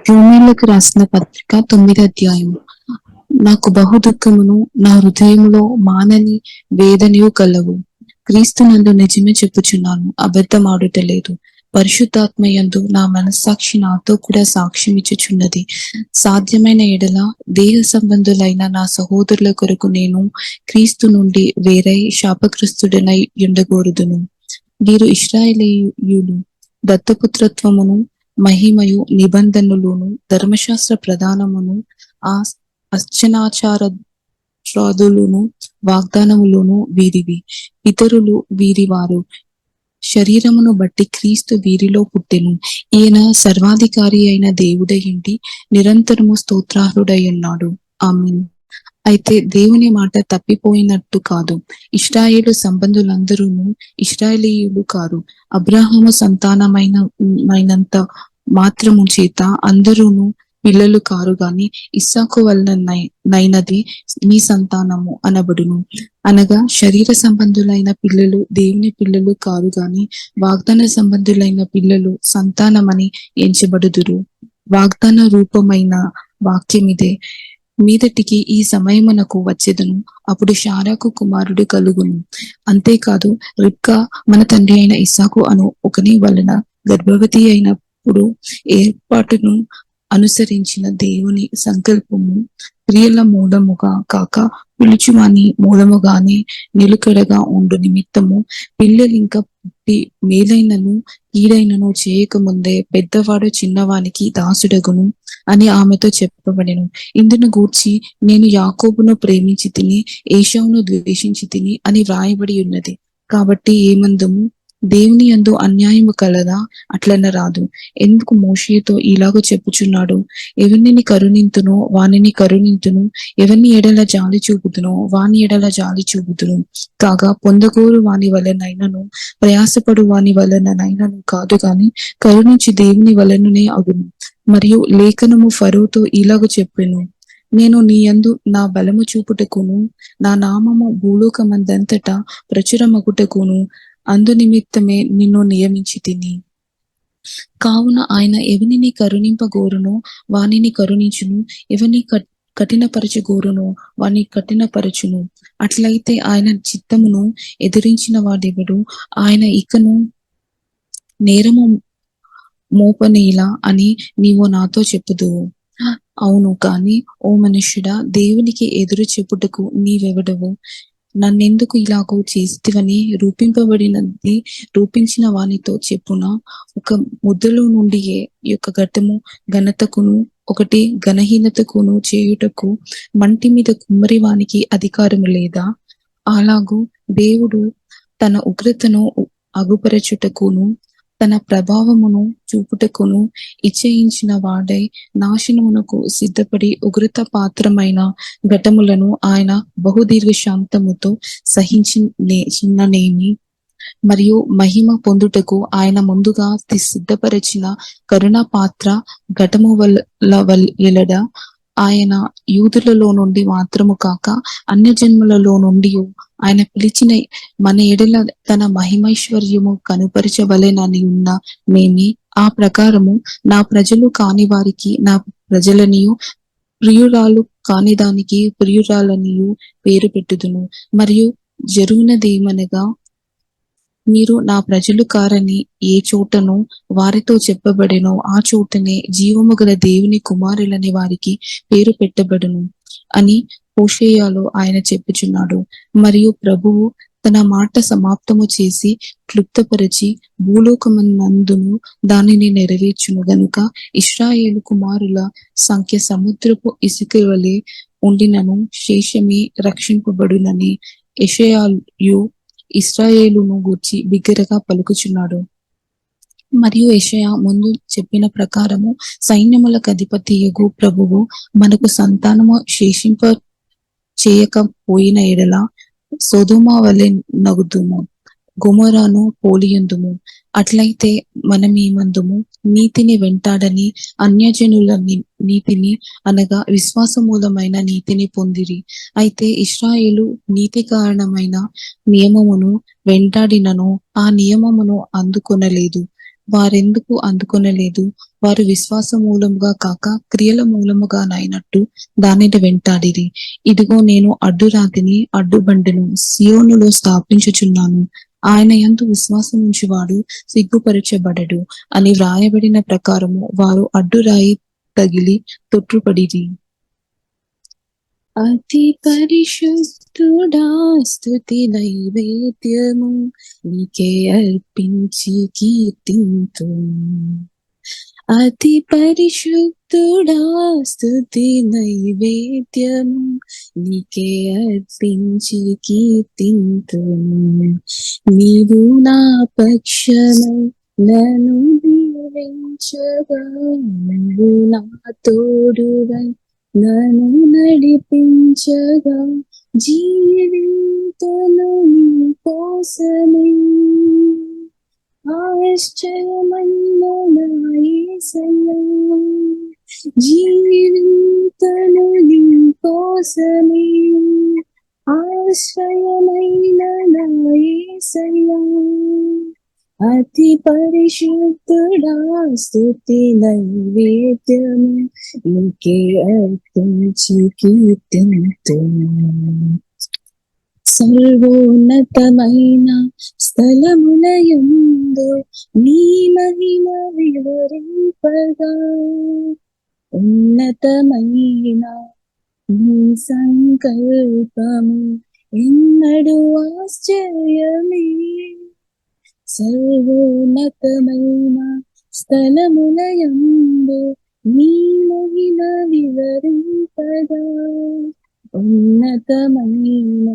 రోమీయులకు రాసిన పత్రిక 9వ అధ్యాయము. నాకు బహు దుఃఖమును నా హృదయములో మానని వేదనయు కలవు. క్రీస్తునందు నిజమే చెప్పుచున్నాను, అబద్ధమాడుటలేదు. పరిశుద్ధాత్మయందు నా మనస్సాక్షి నాతో కూడా సాక్ష్యమిచ్చుచున్నది. సాధ్యమైన ఎడల దేహ సంబంధులైన నా సహోదరుల కొరకు నేను క్రీస్తు నుండి వేరై శాపగ్రస్తుడనై యుండగోరుదును. వీరు ఇశ్రాయేలీయులు, దత్తపుత్రత్వమును మహిమయు నిబంధనలును ధర్మశాస్త్ర ప్రధానమును ఆ అర్చనాచారాదులను వాగ్దానములను వీరివి. ఇతరులు వీరి వారు. శరీరమును బట్టి క్రీస్తు వీరిలో పుట్టెను. ఈయన సర్వాధికారి అయిన దేవుడయుండి నిరంతరము స్తోత్రార్హుడై ఉన్నాడు. ఆమేన్. అయితే దేవుని మాట తప్పిపోయినట్టు కాదు. ఇశ్రాయేలు సంబంధులందరూ ఇశ్రాయేలీయులు కారు. అబ్రహాము సంతానమైనంత మాత్రము చేత అందరూను పిల్లలు కారు గాని ఇస్సాకు వలనైనది నీ సంతానము అనబడును. అనగా శరీర సంబంధులైన పిల్లలు దేవుని పిల్లలు కారు గాని వాగ్దాన సంబంధులైన పిల్లలు సంతానమని ఎంచబడుదురు. వాగ్దాన రూపమైన వాక్యమిదే. మీదటికి ఈ సమయమునకు వచ్చెదను, అప్పుడు శారాకు కుమారుడు కలుగును. అంతేకాదు, రిబ్కా మన తండ్రి అయిన ఇస్సాకు అను ఒకని వలన గర్భవతి అయినప్పుడు ఏర్పాటును అనుసరించిన దేవుని సంకల్పము క్రియల మూలముగా కాక పిలుచువాని మూలముగానే నిలుకడగా ఉండు నిమిత్తము పిల్లలింక పుట్టి మేలైనను కీడైనను చేయకముందే పెద్దవాడు చిన్నవానికి దాసుడగును అని ఆమెతో చెప్పబడెను. ఇందును గూర్చి నేను యాకోబును ప్రేమించి తిని ఏశావును ద్వేషించి తిని అని వ్రాయబడి ఉన్నది. కాబట్టి ఏమందుము? దేవుని యందు అన్యాయము కలదా? అట్లన రాదు. ఎందుకు మోషేతో ఇలాగ చెప్పుచున్నాడు? ఎవరిని కరుణింతునో వానిని కరుణింతును, ఎవరిని ఎడల జాలి చూపుతునో వాని ఎడల జాలి చూపుతును. కాగా పొందగోరు వాని వలనైనను ప్రయాసపడు వాని వలనైనను కాదు గాని కరుణించి దేవుని వలననే అగును. మరియు లేఖనము ఫరోతో ఇలాగ చెప్పెను, నేను నీ యందు నా బలము చూపుటకును నా నామము భూలోకమందంతటా ప్రచురమగుటకును అందు నిమిత్తమే నిన్ను నియమించి తిని. కావున ఆయన ఎవనిని కరుణింపగోరునో వానిని కరుణించును, ఎవని కఠినపరచగోరునో వాని కఠినపరచును. అట్లయితే ఆయన చిత్తమును ఎదిరించిన వాడెవడు? ఆయన ఇకను నేరము మోపనేలా అని నీవు నాతో చెప్పుదువు. అవును, కాని ఓ మనుష్యుడా, దేవునికి ఎదురు చెప్పుటకు నీవెవడవు? నన్నెందుకు ఇలాగూ చేస్తివని రూపింపబడినది రూపించిన వానితో చెప్పునా? ఒక ముద్దలో నుండి యొక్క ఘటము ఘనతకును ఒకటి ఘనహీనతకును చేయుటకు మంటి మీద కుమ్మరి వానికి అధికారము లేదా? అలాగూ దేవుడు తన ఉగ్రతను అగుపరచుటకును తన ప్రభావమును చూపుటకును ఇచ్చయించిన వాడై నాశనమునకు సిద్ధపడి ఉగ్రత పాత్రమైన ఘటములను ఆయన బహుదీర్ఘ శాంతముతో సహించిననేమి. మరియు మహిమ పొందుటకు ఆయన ముందుగా సిద్ధపరిచిన కరుణా పాత్ర ఘటము ఎలడ ఆయన యూదులలో నుండి మాత్రము కాక అన్య జన్మలలో నుండి ఆయన పిలిచిన మన ఎడల తన మహిమైశ్వర్యము కనుపరచవలెనని ఉన్న మేమి ఆ ప్రకారము నా ప్రజలు కాని వారికి నా ప్రజలనియు ప్రియురాలు కాని దానికి ప్రియురాలనియు పేరు పెట్టుదును. మరియు జరుగునదేమనగా, మీరు నా ప్రజలు కారని ఏ చోటను వారితో చెప్పబడెనో ఆ చోటనే జీవము గల దేవుని కుమారులని వారికి పేరు పెట్టబడును అని హోషేయలో ఆయన చెప్పుచున్నాడు. మరియు ప్రభువు తన మాట సమాప్తము చేసి క్లుప్తపరిచి భూలోకమందును దానిని నెరవేర్చును గనుక ఇశ్రాయేలు కుమారుల సంఖ్య సముద్రపు ఇసుక వలె ఉండినను శేషమే రక్షింపబడునని యెషయాయు ఇశ్రాయేలును గూర్చి బిగ్గరగా పలుకుచున్నాడు. మరియు యెషయా ముందు చెప్పిన ప్రకారము సైన్యములకు అధిపతియగు ప్రభువు మనకు సంతానము శేషింప చేయకపోయిన ఎడల సొదొమ వలె నగుదుము, గొమొరాను పోలియుందుము. అట్లయితే మనమేమందుము? నీతిని వెంటాడని అన్యజనుల నీతిని అనగా విశ్వాసమూలమైన నీతిని పొందిరి. అయితే ఇశ్రాయేలు నీతి కారణమైన నియమమును వెంటాడినను ఆ నియమమును అందుకొనలేదు. వారెందుకు అందుకొనలేదు? వారు విశ్వాస మూలముగా కాక క్రియల మూలముగానైనట్టు దానిని వెంటాడిరి. ఇదిగో నేను అడ్డురాతిని అడ్డుబండను సియోనులో స్థాపించుచున్నాను. ఆయన యందు విశ్వాసముంచువాడు సిగ్గుపరచబడడు అని వ్రాయబడిన ప్రకారము వారు అడ్డురాయి తగిలి తొట్రుపడిరి. అతి పరిశుద్ధుడా స్తుతి నైవేద్యము నీకే అర్పించి కీర్తింతుము. అతి పరిశుద్ధుడా స్తుతి నైవేద్యము నీకే అర్పించి కీర్తింతుము. నీవు నా పక్షమై నన్ను దీవించగా, నువ్వు నా తోడువై నన్ను నడిపించగా, జీవితము నీ కోసమే. ఆశ్చర్యమైన నా యేసయ్యా, జీవితము నీ కోసమే. ఆశ్రయమైన నా యేసయ్యా, అతి పరిశుద్ధుడా స్తుతి నైవేద్యము నీకే అర్పించి కీర్తింతుము. సర్వోన్నతమైన స్థలములయందు నీ మహిమ వివరింపగా, ఉన్నతమైన నీ సంకల్పము ఎన్నడూ ఆశ్చర్యమే. సర్వోన్నతమైన స్థలములయందు నీ మహిమ వివరింపగా, ఉన్నతమైన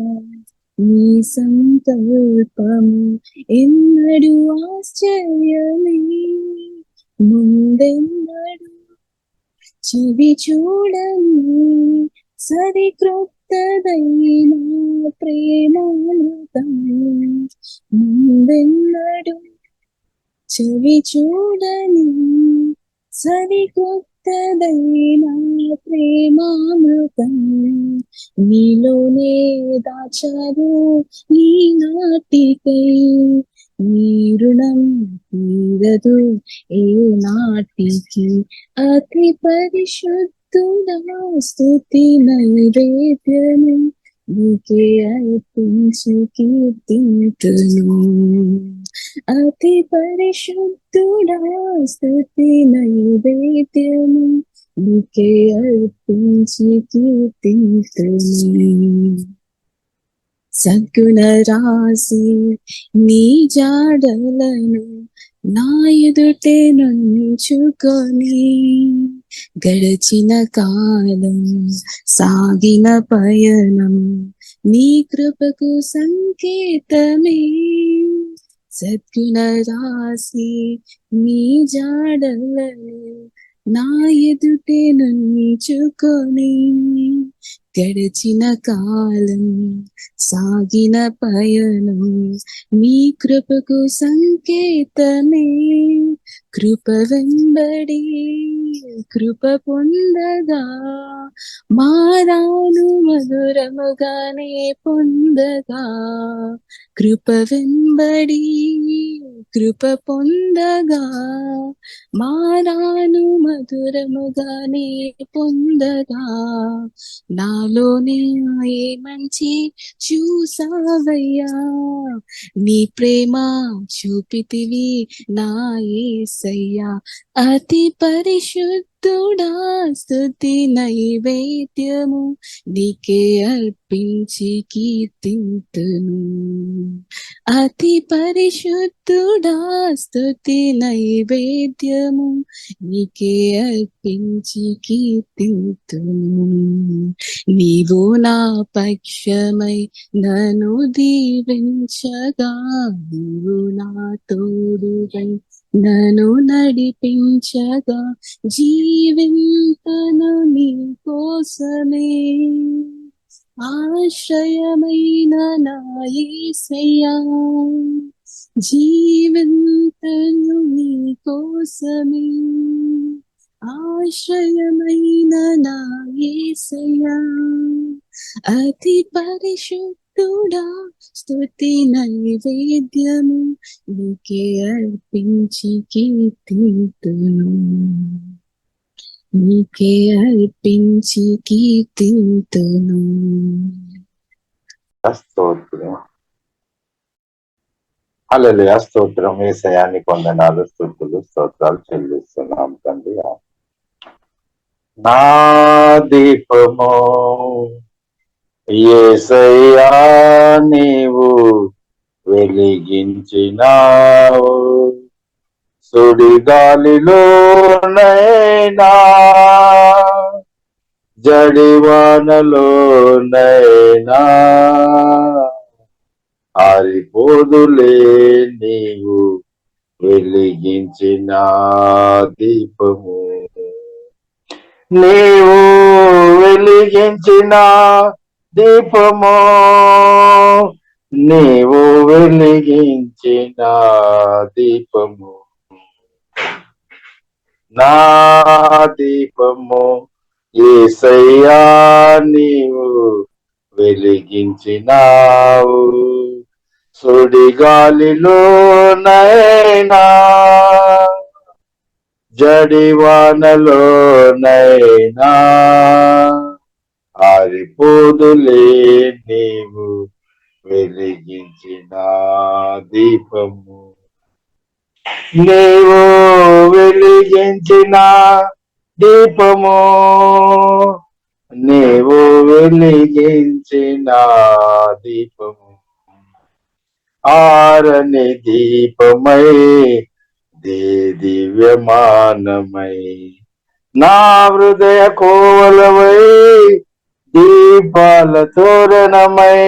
నీ సంకల్పము ఎన్నడూ ఆశ్చర్యమే. ముందెన్నడూ చెవి చూడని సరిక్రొత్తదైన ప్రేమామృతం, ముందెన్నడూ చెవి చూడని సరిక్రొత్తదైన ప్రేమామృతం నీలోనే దాచారు నీ నాటికై. నీ రుణం తీరదు ఏ నాటికి. అతి పరిశుద్ధుడా స్తుతి నైవేద్యము నీకే అర్పించి కీర్తింతును. అతి పరిశుద్ధుడా స్తుతి నైవేద్యము నీకే అర్పించి కీర్తింతును. సద్గుణ రాసి నీ జాడలను నా ఎదుటే నుంచుకొని, గడచిన కాలం సాగిన పయనం నీ కృపకు సంకేతమే. సద్గుణ రాసి నీ జాడలను నా ఎదుటే నుంచుకొని, గడచిన కాలం సాగిన పయనం నీ కృపకు సంకేతమే. కృప వెంబడి కృప పొందగా, మారాను మధురముగానే పొందగా. కృప వెంబడి కృప పొందగా, మారాను మధురముగానే పొందగా. నాలోనే ఏ మంచి చూసావయ్యా, నీ ప్రేమ చూపితివి నా యేసయ్యా. అతి పరిశుద్ధుడా స్తుతి నైవేద్యము నీకే అర్పించి కీర్తింతును. అతి పరిశుద్ధుడా స్తుతి నైవేద్యము నీకే అర్పించి కీర్తింతును. నీవు నా పక్షమై నన్ను దీవించగా, నీవు నా తోడువై నన్ను నడిపించగా, జీవింతను నీ కోసమే. ఆశ్రయమైన నా యేసయ్యా, జీవింతను నీ కోసమే. ఆశ్రయమైన నా యేసయ్యా, అతి పరిశుద్ధ తుడా స్తుతి నైవేద్యము నీకే అర్పించి కీర్తింతును, నీకే అర్పించి కీర్తింతును. స్తోత్రం. హల్లెలూయా. స్తోత్రం. యేసయ్యానికి వందనాలు, స్తుతులు, స్తోత్రాలు చెల్లిస్తున్నాం తండ్రి. నా దీపము యేసయ్యా నీవు వెలిగించినావు, సుడిగాలిలోనైనా జడివానలోనైనా ఆరిపోదులే నీవు వెలిగించిన దీపము. నీవు వెలిగించిన దీపము, నీవు వెలిగించిన దీపము, నా దీపము యేసయ్యా నీవు వెలిగించినావు, సుడిగాలిలోనైనా జడివానలోనైనా ఆరిపోదులే నీవు వెలిగించిన దీపము. నీవు వెలిగించిన దీపము, నీవు వెలిగించిన దీపము, ఆరని దీపమై దివ్యమానమై నా హృదయ కోవలవై దీపాల తోరణమై,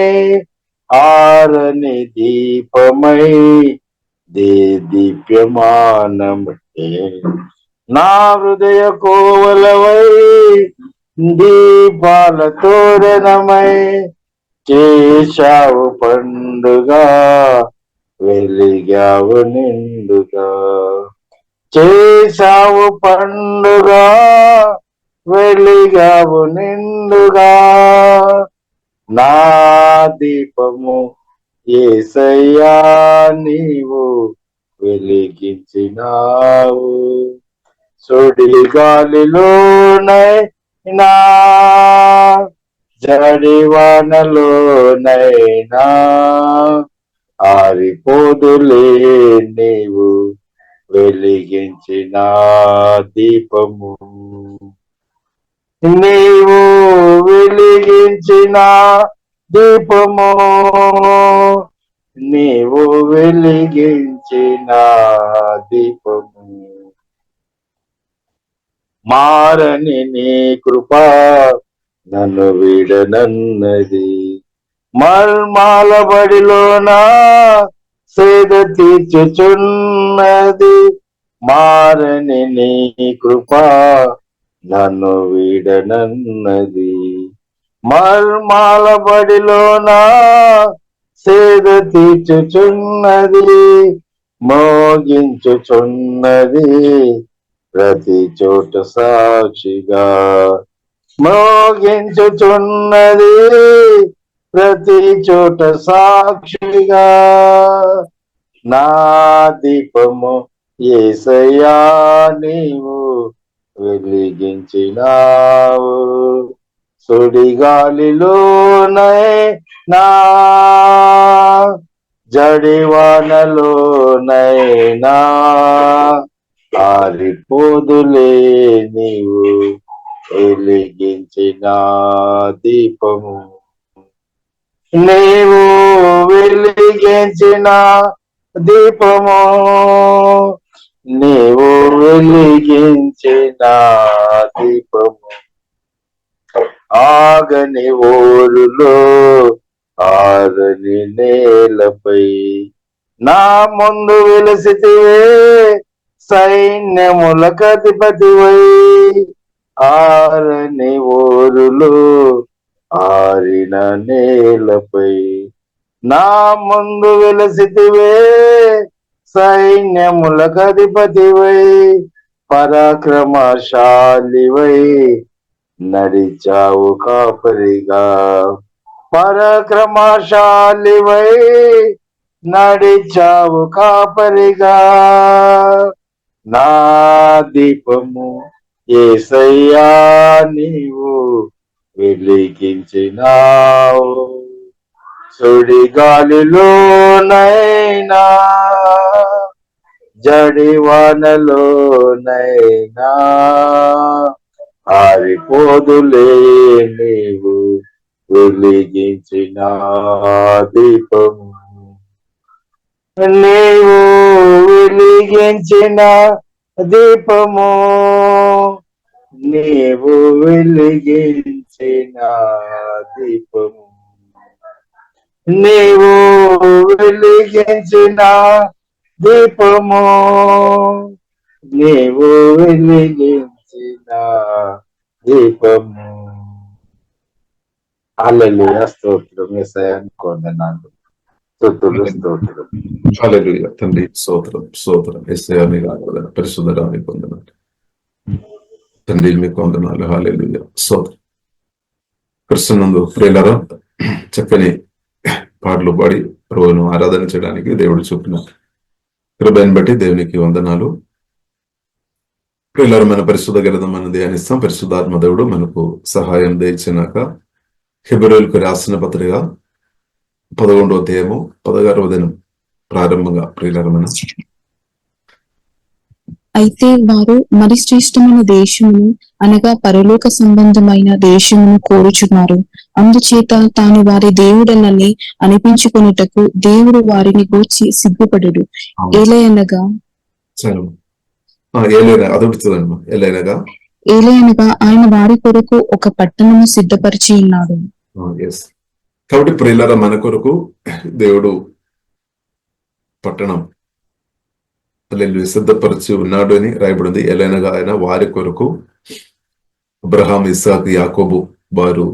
ఆరని దీపమై దీప్యమానమై నా హృదయ కోవలవై దీపాల తోరణమై చేశావు పండుగ, వెలిగావు నిండుగా, చేశావు పండుగ, వెలిగావు నిండుగా, నా దీపము యేసయ్యా నీవు వెలిగించినావు, సుడిగాలిలోనైనా జడివానలోనైనా ఆరిపోదులే నీవు వెలిగించిన దీపము. నీవు వెలిగించిన దీపము, నీవు వెలిగించిన దీపము, మారని నీ కృప నన్ను విడనన్నది, మర్మాల బడిలోన సేద తీర్చుచున్నది, మారని నీ కృప నన్ను విడనన్నది, మర్మాల బడిలోన సేద తీర్చుచున్నది, మోగించుచున్నది ప్రతి చోట సాక్షిగా, మోగించుచున్నది ప్రతి చోట సాక్షిగా, నా దీపము యేసయ్యా నీవు వెలిగించినావు, సుడిగాలిలోనైనా జడివానలోనైనా ఆరిపోదులే నీవు వెలిగించిన దీపము. నీవు వెలిగించిన దీపము, నీవు వెలిగించిన దీపము, ఆగని ఊరులో ఆరని నేలపై నా ముందు వెలసితివే, సైన్యములకధిపతివై ఆరని ఊరులో ఆరిన నేలపై నా ముందు వెలసితివే, సైన్యములకధిపతివై పరాక్రమశాలివై నడిచావు కాపరిగా, పరాక్రమశాలివై నడిచావు కాపరిగా. నా దీపము యేసయ్యా నీవు వెలిగించినావు. సుడి గాలిలోనైనా జడివానలోనైనా ఆరిపోదులే నీవు వెలిగించిన దీపము. నీవు వెలిగించిన దీపము, నీవు వెలిగించిన దీపము, నీవు వెలిగించిన దీపము, నీవు వెలిగించిన దీపము. హల్లెలూయా, స్తోత్రం యేసయ్యాని కొందనాలు, స్తుతులు స్తోత్రం. హల్లెలూయా. తండ్రి స్తోత్రం, స్తోత్రం. యేసయ్యా మీకు ఆరాధన, పరిశుద్ధ రానికి వందనాలు. తండ్రి మీకు వందనాలు. హల్లెలూయా, స్తోత్రం. క్రిస్తునందు ప్రియులారా, చక్కని పాటలు పాడి ప్రభువును ఆరాధన చేయడానికి దేవుడు చూపిన కృపను బట్టి దేవునికి వందనాలు. ప్రియులారా, మన పరిశుద్ధ గ్రంథం మనం ధ్యానిస్తాం. పరిశుద్ధాత్మ దేవుడు మనకు సహాయం దయచినాక హెబ్రీయులకు రాసిన పత్రిక 11వ అధ్యాయము 16వ దినం ప్రారంభంగా ప్రియులారా మనం అయితే వారు మరి శ్రేష్టమైన దేశమును అనగా పరలోక సంబంధమైన దేశమును కోరుచున్నారు. అందుచేత తాను వారి దేవుడనని అనిపించుకొనుటకు దేవుడు వారిని గూర్చి సిగ్గుపడుడు. ఏలయనగా ఏలయనగా ఆయన వారి కొరకు ఒక పట్టణము సిద్ధపరిచి ఉన్నాడు. కాబట్టి ప్రియులారా, మన కొరకు దేవుడు పట్టణం సిద్ధపరిచి ఉన్నాడు అని రాయబడింది. ఎలైనగా ఆయన వారి కొరకు అబ్రహాం, ఇస్సాకు, యాకోబు వారు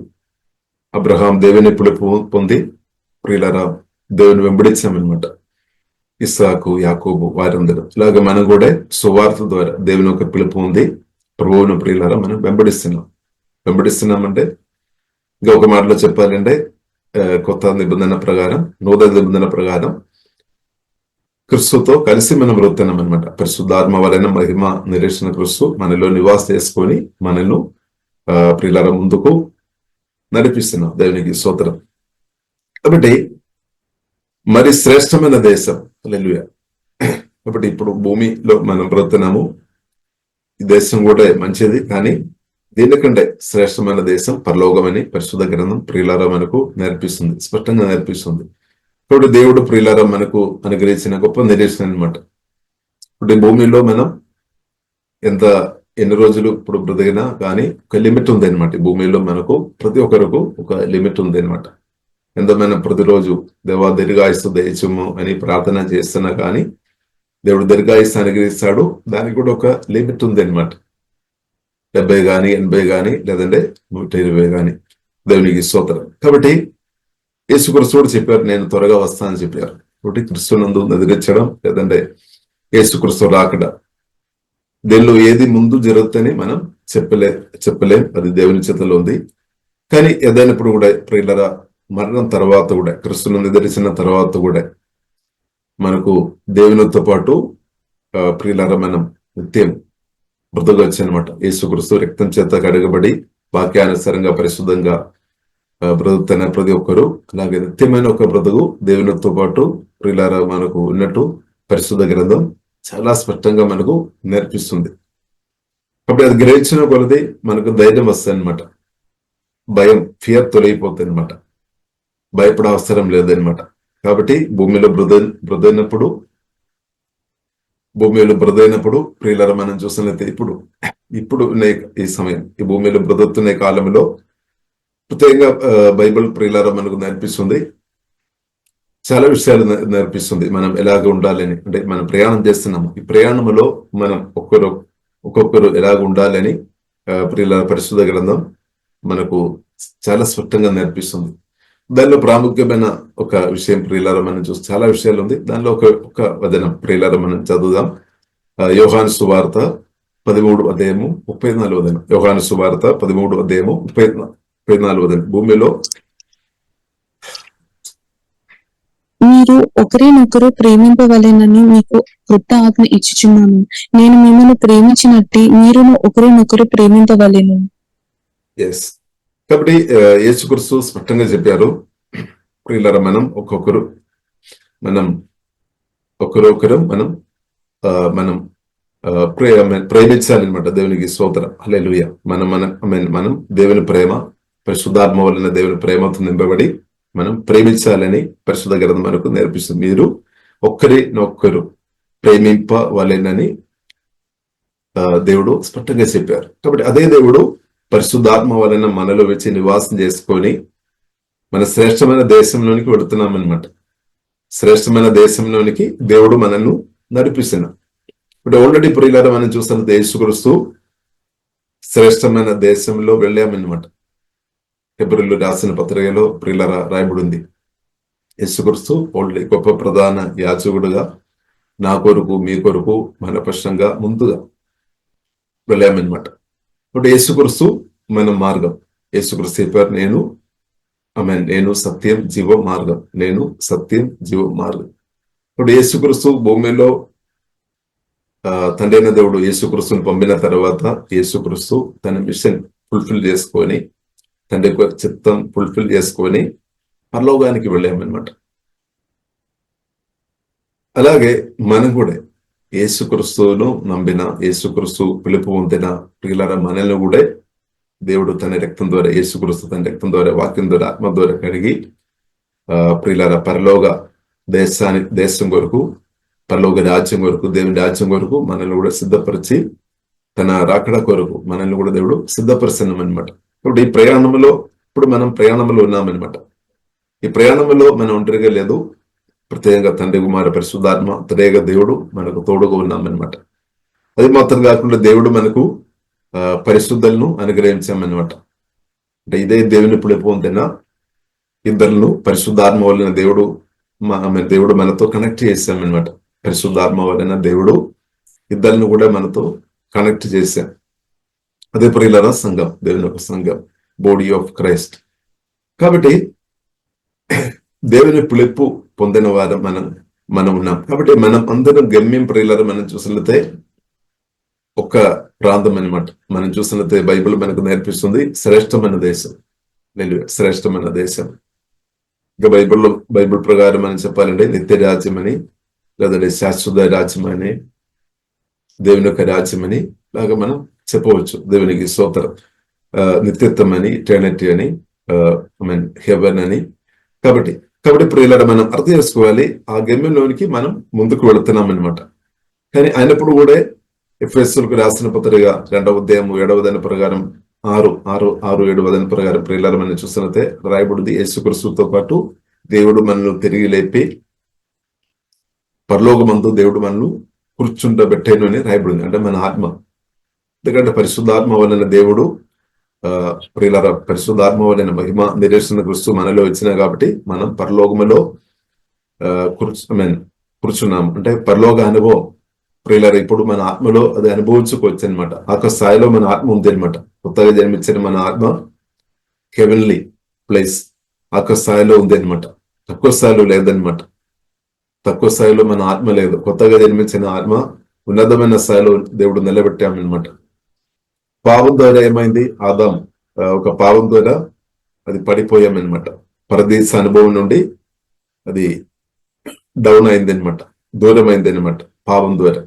అబ్రహాం దేవుని పిలుపు పొంది ప్రియులారా దేవుని వెంబడించామన్నమాట. ఇస్సాకు, యాకోబు వారందరూ ఇలాగ మనం కూడా సువార్త ద్వారా దేవుని యొక్క పిలుపు ఉంది. ప్రభువును ప్రియులారా మనం వెంబడిస్తున్నామంటే ఇంకా ఒక మాటలో చెప్పాలంటే కొత్త నిబంధన ప్రకారం, నూతన నిబంధన ప్రకారం క్రిస్తుతో కలిసి మనం బ్రతుకుతున్నాం అనమాట. పరిశుద్ధాత్మ వలన మహిమ నిరీక్షణ క్రిస్తు మనలో నివాస చేసుకొని మనను ప్రియులార ముందుకు నడిపిస్తున్నాం. దేవునికి స్తోత్రం. కాబట్టి మరి శ్రేష్టమైన దేశం హల్లెలూయా. కాబట్టి ఇప్పుడు భూమిలో మనం బ్రతుకుతున్నాము. ఈ దేశం కూడా మంచిది, కానీ దీనికంటే శ్రేష్టమైన దేశం పరలోకమని పరిశుద్ధ గ్రంథం ప్రియులారా మనకు నేర్పిస్తుంది, స్పష్టంగా నేర్పిస్తుంది. ఇప్పుడు దేవుడు ప్రియులారా మనకు అనుగ్రహించిన గొప్ప నిరీక్షణ అనమాట. ఇప్పుడు భూమిలో మనం ఎన్ని రోజులు ఇప్పుడు బ్రతికినా కానీ ఒక లిమిట్ ఉంది అనమాట. భూమిలో మనకు ప్రతి ఒక్కరికి ఒక లిమిట్ ఉంది అనమాట. మనం ప్రతిరోజు దేవా దీర్ఘాయుస్సు దయచేయము అని ప్రార్థన చేస్తున్నా కానీ దేవుడు దీర్ఘాయుస్సు అనుగ్రహిస్తాడు. దానికి కూడా ఒక లిమిట్ ఉంది అనమాట. 70 కానీ 80 కానీ లేదంటే 120 కానీ. దేవునికి స్తోత్రం. కాబట్టి యేసుక్రీస్తు కూడా చెప్పారు, నేను త్వరగా వస్తానని చెప్పారు. కాబట్టి క్రిస్తునందు ఎదిరించడం లేదంటే యేసుక్రీస్తు రాకడ, దీనిలో ఏది ముందు జరుగుతుందని మనం చెప్పలేం. అది దేవుని చేతిలో ఉంది. కానీ ఏదైనప్పుడు కూడా ప్రియులరా మరణం తర్వాత కూడా, క్రిస్తునందు ఎదిరించిన తర్వాత కూడా మనకు దేవునితో పాటు ప్రియులరా మనం నిత్యం బ్రతకవచ్చు అనమాట. యేసుక్రీస్తు రక్తం చేత కడగబడి వాక్యానుసారంగా పరిశుద్ధంగా బ్రతుకుతున్న ప్రతి ఒక్కరు అలాగే నిత్యమైన ఒక బ్రతుకు దేవునితో పాటు ప్రియులారా మనకు ఉన్నట్టు పరిశుద్ధ గ్రంథం చాలా స్పష్టంగా మనకు నేర్పిస్తుంది. కాబట్టి అది గ్రహించిన కొలది మనకు ధైర్యం వస్తుంది అనమాట. భయం, ఫియర్ తొలగిపోతుంది అనమాట. భయపడే అవసరం లేదనమాట. కాబట్టి భూమిలో బ్రదైనప్పుడు ప్రియులారా మనం చూసినట్లయితే ఇప్పుడు ఈ సమయం ఈ భూమిలో బ్రతుకుతున్న కాలంలో ప్రత్యేకంగా బైబిల్ ప్రియులారా మనకు నేర్పిస్తుంది, చాలా విషయాలు నేర్పిస్తుంది. మనం ఎలాగ ఉండాలని, అంటే మనం ప్రయాణం చేస్తున్నాము. ఈ ప్రయాణంలో మనం ఒక్కొక్కరు ఎలాగ ఉండాలని ప్రియులారా పరిశుద్ధ గ్రంథం మనకు చాలా స్పష్టంగా నేర్పిస్తుంది. దానిలో ప్రాముఖ్యమైన ఒక విషయం ప్రియులారా మనం చూస్తే చాలా విషయాలు ఉంది. దానిలో ఒక వచనం ప్రియులారా మనం చదువుదాం. యోహాను సువార్త 13వ అధ్యాయము 34వ వచనం. యోహాను సువార్త 13వ అధ్యాయము 34వ వచనం. భూమిలో మీరు ఒకరినొకరు ప్రేమింపవలెనని మీకు క్రొత్త ఆజ్ఞ ఇచ్చుచున్నాను. నేను మిమ్మల్ని ప్రేమించినట్టే మీరును ఒకరినొకరు ప్రేమింపవలెను. ఎస్. కాబట్టి యేసుక్రీస్తు స్పష్టంగా చెప్పారు, ప్రియులారా, మనం ఒకరొకరు మనం ప్రేమించాలన్నమాట. దేవునికి స్తోత్రం, హల్లెలూయా. మనం దేవుని ప్రేమ, పరిశుద్ధాత్మ వలన దేవుని ప్రేమతో నింపబడి మనం ప్రేమించాలని పరిశుద్ధ గ్రంథం మనకు నేర్పిస్తుంది. మీరు ఒకరినొకరు ప్రేమింపవలెనని దేవుడు స్పష్టంగా చెప్పారు. కాబట్టి అదే దేవుడు పరిశుద్ధాత్మ వలన మనలో వచ్చి నివాసం చేసుకొని మన శ్రేష్టమైన దేశంలోనికి వెళుతున్నాం అనమాట. శ్రేష్టమైన దేశంలోనికి దేవుడు మనల్ని నడిపిస్తున్నాం. ఇప్పుడు ఆల్రెడీ ప్రియులారా మనం చూస్తున్న యేసుక్రీస్తు శ్రేష్టమైన దేశంలో వెళ్ళామన్నమాట. హెబ్రీయులకు రాసిన పత్రికలో ప్రియులారా రాయబడింది, యేసుక్రీస్తు ఆల్రెడీ గొప్ప ప్రధాన యాజకుడుగా నా కొరకు మీ కొరకు మన పక్షంగా ముందుగా వెళ్ళామన్నమాట. ఇప్పుడు యేసుక్రీస్తు మన మార్గం. యేసుక్రీస్తు చెప్పారు, నేను సత్యం జీవ మార్గం, నేను సత్యం జీవ మార్గం. ఇప్పుడు యేసుక్రీస్తు భూమిలో తండ్రి అయిన దేవుడు యేసుక్రీస్తుని పంపిన తర్వాత యేసుక్రీస్తు తన మిషన్ ఫుల్ఫిల్ చేసుకొని, తండ్రి యొక్క చిత్తం ఫుల్ఫిల్ చేసుకొని పరలోకానికి వెళ్ళామన్నమాట. అలాగే మనం కూడా యేసుక్రీస్తును నమ్మిన, యేసుక్రీస్తు పిలుపు పొందిన ప్రియులారా మనల్ని కూడా దేవుడు తన రక్తం ద్వారా, యేసుక్రీస్తు తన రక్తం ద్వారా, వాక్యం ద్వారా, ఆత్మ ద్వారా కడిగి ప్రియులారా పరలోక దేశం కొరకు, పరలోక రాజ్యం కొరకు, దేవుని రాజ్యం కొరకు మనల్ని కూడా సిద్ధపరిచి, తన రాకడ కొరకు మనల్ని కూడా దేవుడు సిద్ధపరిస్తున్నాం అనమాట. ఇప్పుడు ఈ ప్రయాణంలో మనం ప్రయాణంలో ఉన్నామన్నమాట. ఈ ప్రయాణంలో మనం ఒంటరిగా లేదు, ప్రత్యేకంగా తండ్రి కుమార పరిశుద్ధాత్మ త్రియేక దేవుడు మనకు తోడుగా ఉన్నామన్నమాట. అది మాత్రం కాకుండా దేవుడు మనకు పరిశుద్ధులను అనుగ్రహించామన్నమాట. అంటే ఇదే దేవుని పిలుపు పొందిన ఇద్దరును పరిశుద్ధాత్మ వలన దేవుడు మనతో కనెక్ట్ చేశామన్నమాట. పరిశుద్ధాత్మ వలన దేవుడు ఇద్దరిని కూడా మనతో కనెక్ట్ చేశాం. అదే ప్రియులారా సంఘం, దేవుని యొక్క సంఘం, బాడీ ఆఫ్ క్రైస్ట్. కాబట్టి దేవుని పిలుపు పొందిన వారు మనం ఉన్నాం. కాబట్టి మనం అందరం గమ్యం ప్రియులారా మనం చూసినట్లయితే ఒక ప్రాంతం అనమాట. మనం చూసినట్లయితే బైబిల్ మనకు నేర్పిస్తుంది శ్రేష్టమైన దేశం, శ్రేష్టమైన దేశం. ఇంకా బైబిల్ ప్రకారం మనం చెప్పాలంటే నిత్య రాజ్యం అని, లేదంటే శాశ్వత రాజ్యం అని, దేవుని యొక్క రాజ్యం అని లాగా మనం చెప్పవచ్చు. దేవునికి స్తోత్రం. నిత్యత్వం అని, ఇటర్నిటీ అని, హెవెన్ అని. కాబట్టి ప్రియులారా మనం అర్థం చేసుకోవాలి, ఆ గమ్యంలోనికి మనం ముందుకు వెళుతున్నాం అనమాట. కానీ అయినప్పుడు కూడా ఎఫెసీయులకు రాసిన పత్రిక 2వ అధ్యాయం 7వ వచనం ప్రకారం 6-7 వచనం ప్రకారం ప్రియులారా మనం చూస్తున్నట్టే రాయబడింది, యేసుక్రీస్తుతో పాటు దేవుడు మనల్ని తిరిగి లేపి పరలోకమందు దేవుడు మనల్ని కూర్చుండబెట్టేను అని రాయబడింది. అంటే మన ఆత్మ, ఎందుకంటే పరిశుద్ధాత్మ వలన దేవుడు ప్రియులారా పరిశుద్ధాత్మ వలన మహిమ నిరీక్షణ క్రీస్తు మనలో వచ్చినా కాబట్టి మనం పరలోకములో కూర్చున్నాం. అంటే పరలోక అనుభవం ప్రియులారా ఇప్పుడు మన ఆత్మలో అది అనుభవించుకోవచ్చు అనమాట. ఆ స్థాయిలో మన ఆత్మ ఉంది అనమాట. కొత్తగా జన్మించిన మన ఆత్మ హెవెన్లీ ప్లేస్ ఆ స్థాయిలో ఉంది అనమాట. తక్కువ స్థాయిలో లేదనమాట. తక్కువ స్థాయిలో మన ఆత్మ లేదు. కొత్తగా జన్మించిన ఆత్మ ఉన్నతమైన స్థాయిలో దేవుడు నిలబెట్టామన్నమాట. పాపం ద్వారా ఏమైంది, ఆదాం ఒక పాపం ద్వారా అది పడిపోయామన్నమాట. పరదేశ అనుభవం నుండి అది డౌన్ అయింది అనమాట, దూరం అయింది అనమాట పాపం ద్వారా.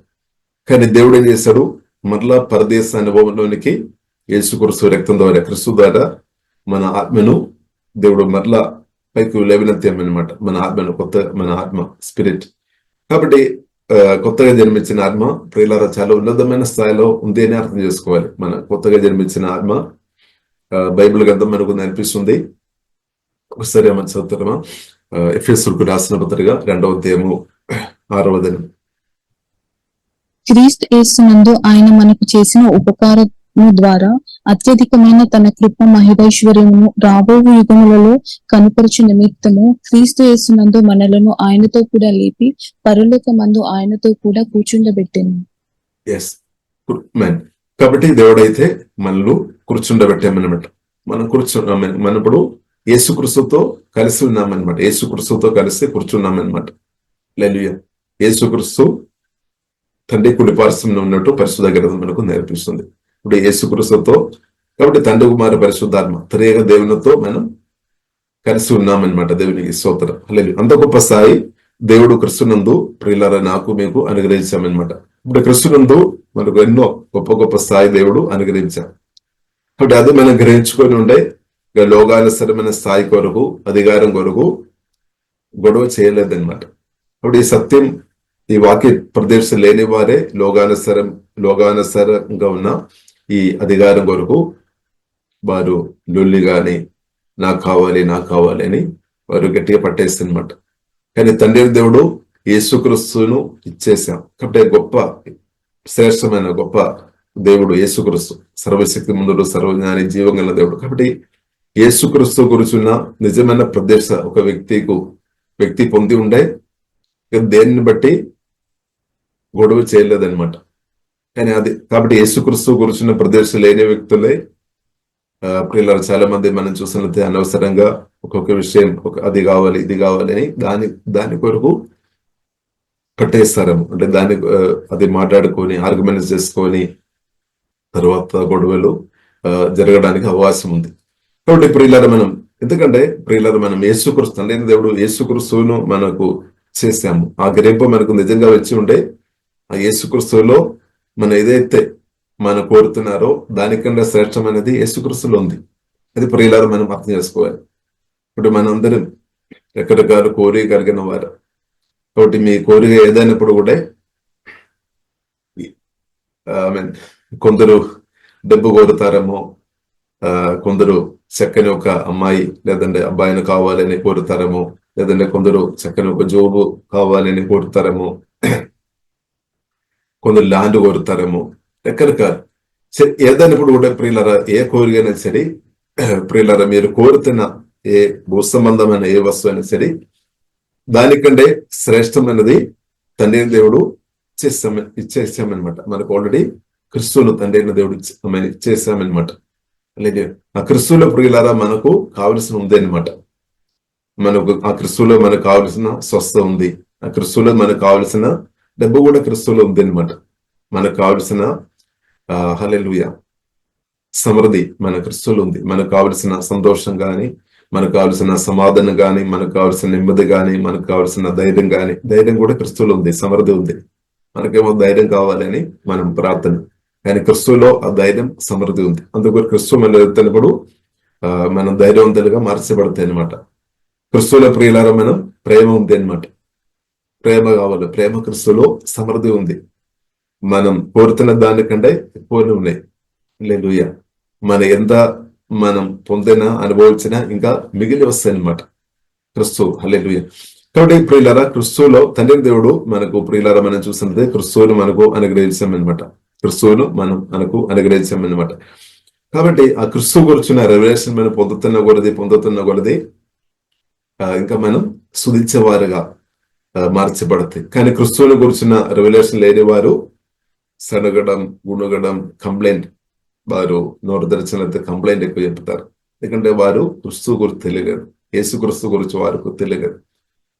కానీ దేవుడు ఏం చేశాడు, మరలా పరదేశ అనుభవంలోనికి యేసుక్రీస్తు రక్తం ద్వారా, క్రీస్తు ద్వారా మన ఆత్మను దేవుడు మరలా పైకి లేవనెత్తామన్నమాట. మన ఆత్మ స్పిరిట్. కాబట్టి కొత్తగా జన్మించిన ఆత్మ ప్రియులారా చాలా ఉన్నతమైన స్థాయిలో ఉంది అని అర్థం చేసుకోవాలి. మన కొత్తగా జన్మించిన ఆత్మ బైబిల్ గ్రంథం మనకు నేర్పిస్తుంది. ఒకసారి మన చదువుతామా, ఎఫెసీయులకు రాసిన పత్రిక 2వ అధ్యాయం 6వ వచనం. క్రీస్తు యేసునందు ఆయన మనకు చేసిన ఉపకారము ద్వారా అత్యధికమైన తన కృప మహిమైశ్వర్యమును రాబో యుగములలో కనుపరచు నిమిత్తము క్రీస్తు యేసునందు మనలను ఆయనతో కూడా లేపి పరలోకమందు ఆయనతో కూడా కూర్చుండబెట్టెను. కాబట్టి దేవుడైతే మనల్ని కూర్చుండబెట్టామన్నమాట. మనం ఇప్పుడు యేసుక్రీస్తుతో కలిసి ఉన్నామన్నమాట. యేసుక్రీస్తుతో కలిసి కూర్చున్నామన్నమాట. హల్లెలూయా. యేసుక్రీస్తు తండ్రి కుడిపార్శ్వంలో ఉన్నట్టు పరిశుద్ధ గ్రంథం మనకు నేర్పిస్తుంది. ఇప్పుడు యేసుక్రీస్తుతో, కాబట్టి తండ్రి కుమార పరిశుద్ధాత్మ త్రియేక దేవునితో మనం కలిసి ఉన్నామన్నమాట. దేవునికి స్తోత్రం. హల్లెలూయా. అంత గొప్ప స్థాయి దేవుడు క్రీస్తునందు ప్రియులారా నాకు మీకు అనుగ్రహించామన్నమాట. ఇప్పుడు క్రీస్తునందు మనకు ఎన్నో గొప్ప గొప్ప స్థాయి దేవుడు అనుగ్రహించాం. కాబట్టి అది మనం గ్రహించుకొని ఉండే లోకానుసరమైన స్థాయి కొరకు, అధికారం కొరకు గొడవ చేయలేదన్నమాట. కాబట్టి ఈ సత్యం, ఈ వాక్య ప్రదేశం లేని వారే లోకానుసరంగా ఉన్న ఈ అధికారం కొరకు వారు లొల్లి గాని నాకు కావాలి అని వారు గట్టిగా పట్టేస్తారనమాట. కానీ తండ్రి దేవుడు యేసుక్రీస్తును ఇచ్చేసాం. కాబట్టి గొప్ప శ్రేష్టమైన గొప్ప దేవుడు యేసుక్రీస్తు, సర్వశక్తి ముందుడు, సర్వజ్ఞాని, జీవం గల దేవుడు. కాబట్టి యేసుక్రీస్తు గురించిన నిజమైన ప్రదేశ ఒక వ్యక్తి పొంది ఉండే దేన్ని బట్టి గొడవ చేయలేదన్నమాట. కానీ అది కాబట్టి యేసుక్రీస్తు గురించిన ప్రదేశం లేని వ్యక్తులే ప్రియులారా చాలా మంది మనం చూసినట్లయితే అనవసరంగా ఒక్కొక్క విషయం అది కావాలి ఇది కావాలి అని దాని కొరకు కట్టేస్తారేమో. అంటే అది మాట్లాడుకొని ఆర్గ్యుమెంట్స్ చేసుకొని తర్వాత గొడవలు జరగడానికి అవకాశం ఉంది. కాబట్టి ప్రియులారా ఎందుకంటే మనం యేసుక్రీస్తు అంటే దేవుడు యేసుక్రీస్తును మనకు చేసాము. ఆ గ్రహింపు మనకు నిజంగా వచ్చి ఉంటే ఆ యేసుక్రీస్తులో మనం ఏదైతే మనం కోరుతున్నారో దానికన్నా శ్రేష్టమైనది యేసుక్రీస్తులో ఉంది. అది ప్రియులారా మనం అర్థం చేసుకోవాలి. ఇప్పుడు మనందరం రకరకాల కోరిక కలిగిన వారు. కాబట్టి మీ కోరిక ఏదైనప్పుడు కూడా కొందరు డబ్బు కోరుతారేమో, కొందరు చక్కని ఒక అమ్మాయి లేదంటే అబ్బాయిని కావాలని కోరుతారేమో, లేదంటే కొందరు చక్కని ఒక జోబు కావాలని కోరుతారేమో, కొందరు ల్యాండ్ కోరుతారేమో, రకరకాల ఏదైనప్పుడు కూడా ప్రియులారా ఏ కోరికైనా సరే ప్రియులారా మీరు కోరుతున్న ఏ భూ సంబంధమైన ఏ వస్తువు అయినా సరే దానికంటే శ్రేష్టమైనది తండ్రి దేవుడు ఇచ్చేసామన్నమాట. మనకు ఆల్రెడీ క్రిస్తువులు తండ్రి అయిన దేవుడు ఇచ్చేసామన్నమాట. అలాగే ఆ క్రిస్తువులో ప్రియులారా మనకు కావలసిన ఉంది అనమాట. ఆ క్రిస్తువులో మనకు కావలసిన స్వస్థ ఉంది. ఆ క్రిస్తువులో మనకు కావలసిన డబ్బు కూడా క్రిస్తువులో ఉంది అనమాట. మనకు కావలసిన హల్లెలూయా సమృద్ధి మన క్రిస్తువులో ఉంది. మనకు కావలసిన సంతోషం గాని, మనకు కావలసిన సమాధానం గాని, మనకు కావలసిన నెమ్మది గాని, మనకు కావలసిన ధైర్యం గాని, ధైర్యం కూడా క్రిస్తువులో ఉంది, సమృద్ధి ఉంది. మనకేమో ధైర్యం కావాలని మనం ప్రార్థన, కానీ క్రిస్తువులో ఆ ధైర్యం సమృద్ధి ఉంది. అందుకు క్రిస్తువు మనం ఎత్తినప్పుడు మనం ధైర్యవంతులుగా మార్చబడతాయి అనమాట. క్రిస్తువుల ప్రియులారా మనం ప్రేమ ఉంది అనమాట. ప్రేమ కావాలి. ప్రేమ క్రిస్తువులో సమృద్ధి ఉంది. మనం కోరుతున్న దానికంటే ఎక్కువనే ఉన్నాయి. హల్లెలూయా. ఎంత మనం పొందినా అనుభవించినా ఇంకా మిగిలి వస్తాయి అనమాట క్రిస్తువు. హల్లెలూయా. కాబట్టి ప్రియులారా క్రిస్తువులో తండ్రి దేవుడు మనకు ప్రియులారా మనం చూసినట్లయితే క్రిస్తువును మనకు అనుగ్రహించామన్నమాట. క్రిస్తువును మనకు అనుగ్రహించామన్నమాట. కాబట్టి ఆ క్రిస్తువు గురించిన రెవల్యూషన్ మనం పొందుతున్న కొలది ఇంకా మనం సుధించేవారుగా మార్చబడతాయి. కానీ క్రిస్తువుని గురించిన రెవల్యూషన్ లేని వారు సనగడం, గుణగడం, కంప్లైంట్, వారు నోరు తెరచినట్లయితే కంప్లైంట్ ఎక్కువ చెప్తారు. ఎందుకంటే వారు క్రిస్తువు గురించి తెలియదు, యేసుక్రీస్తు గురించి వారికి తెలియదు.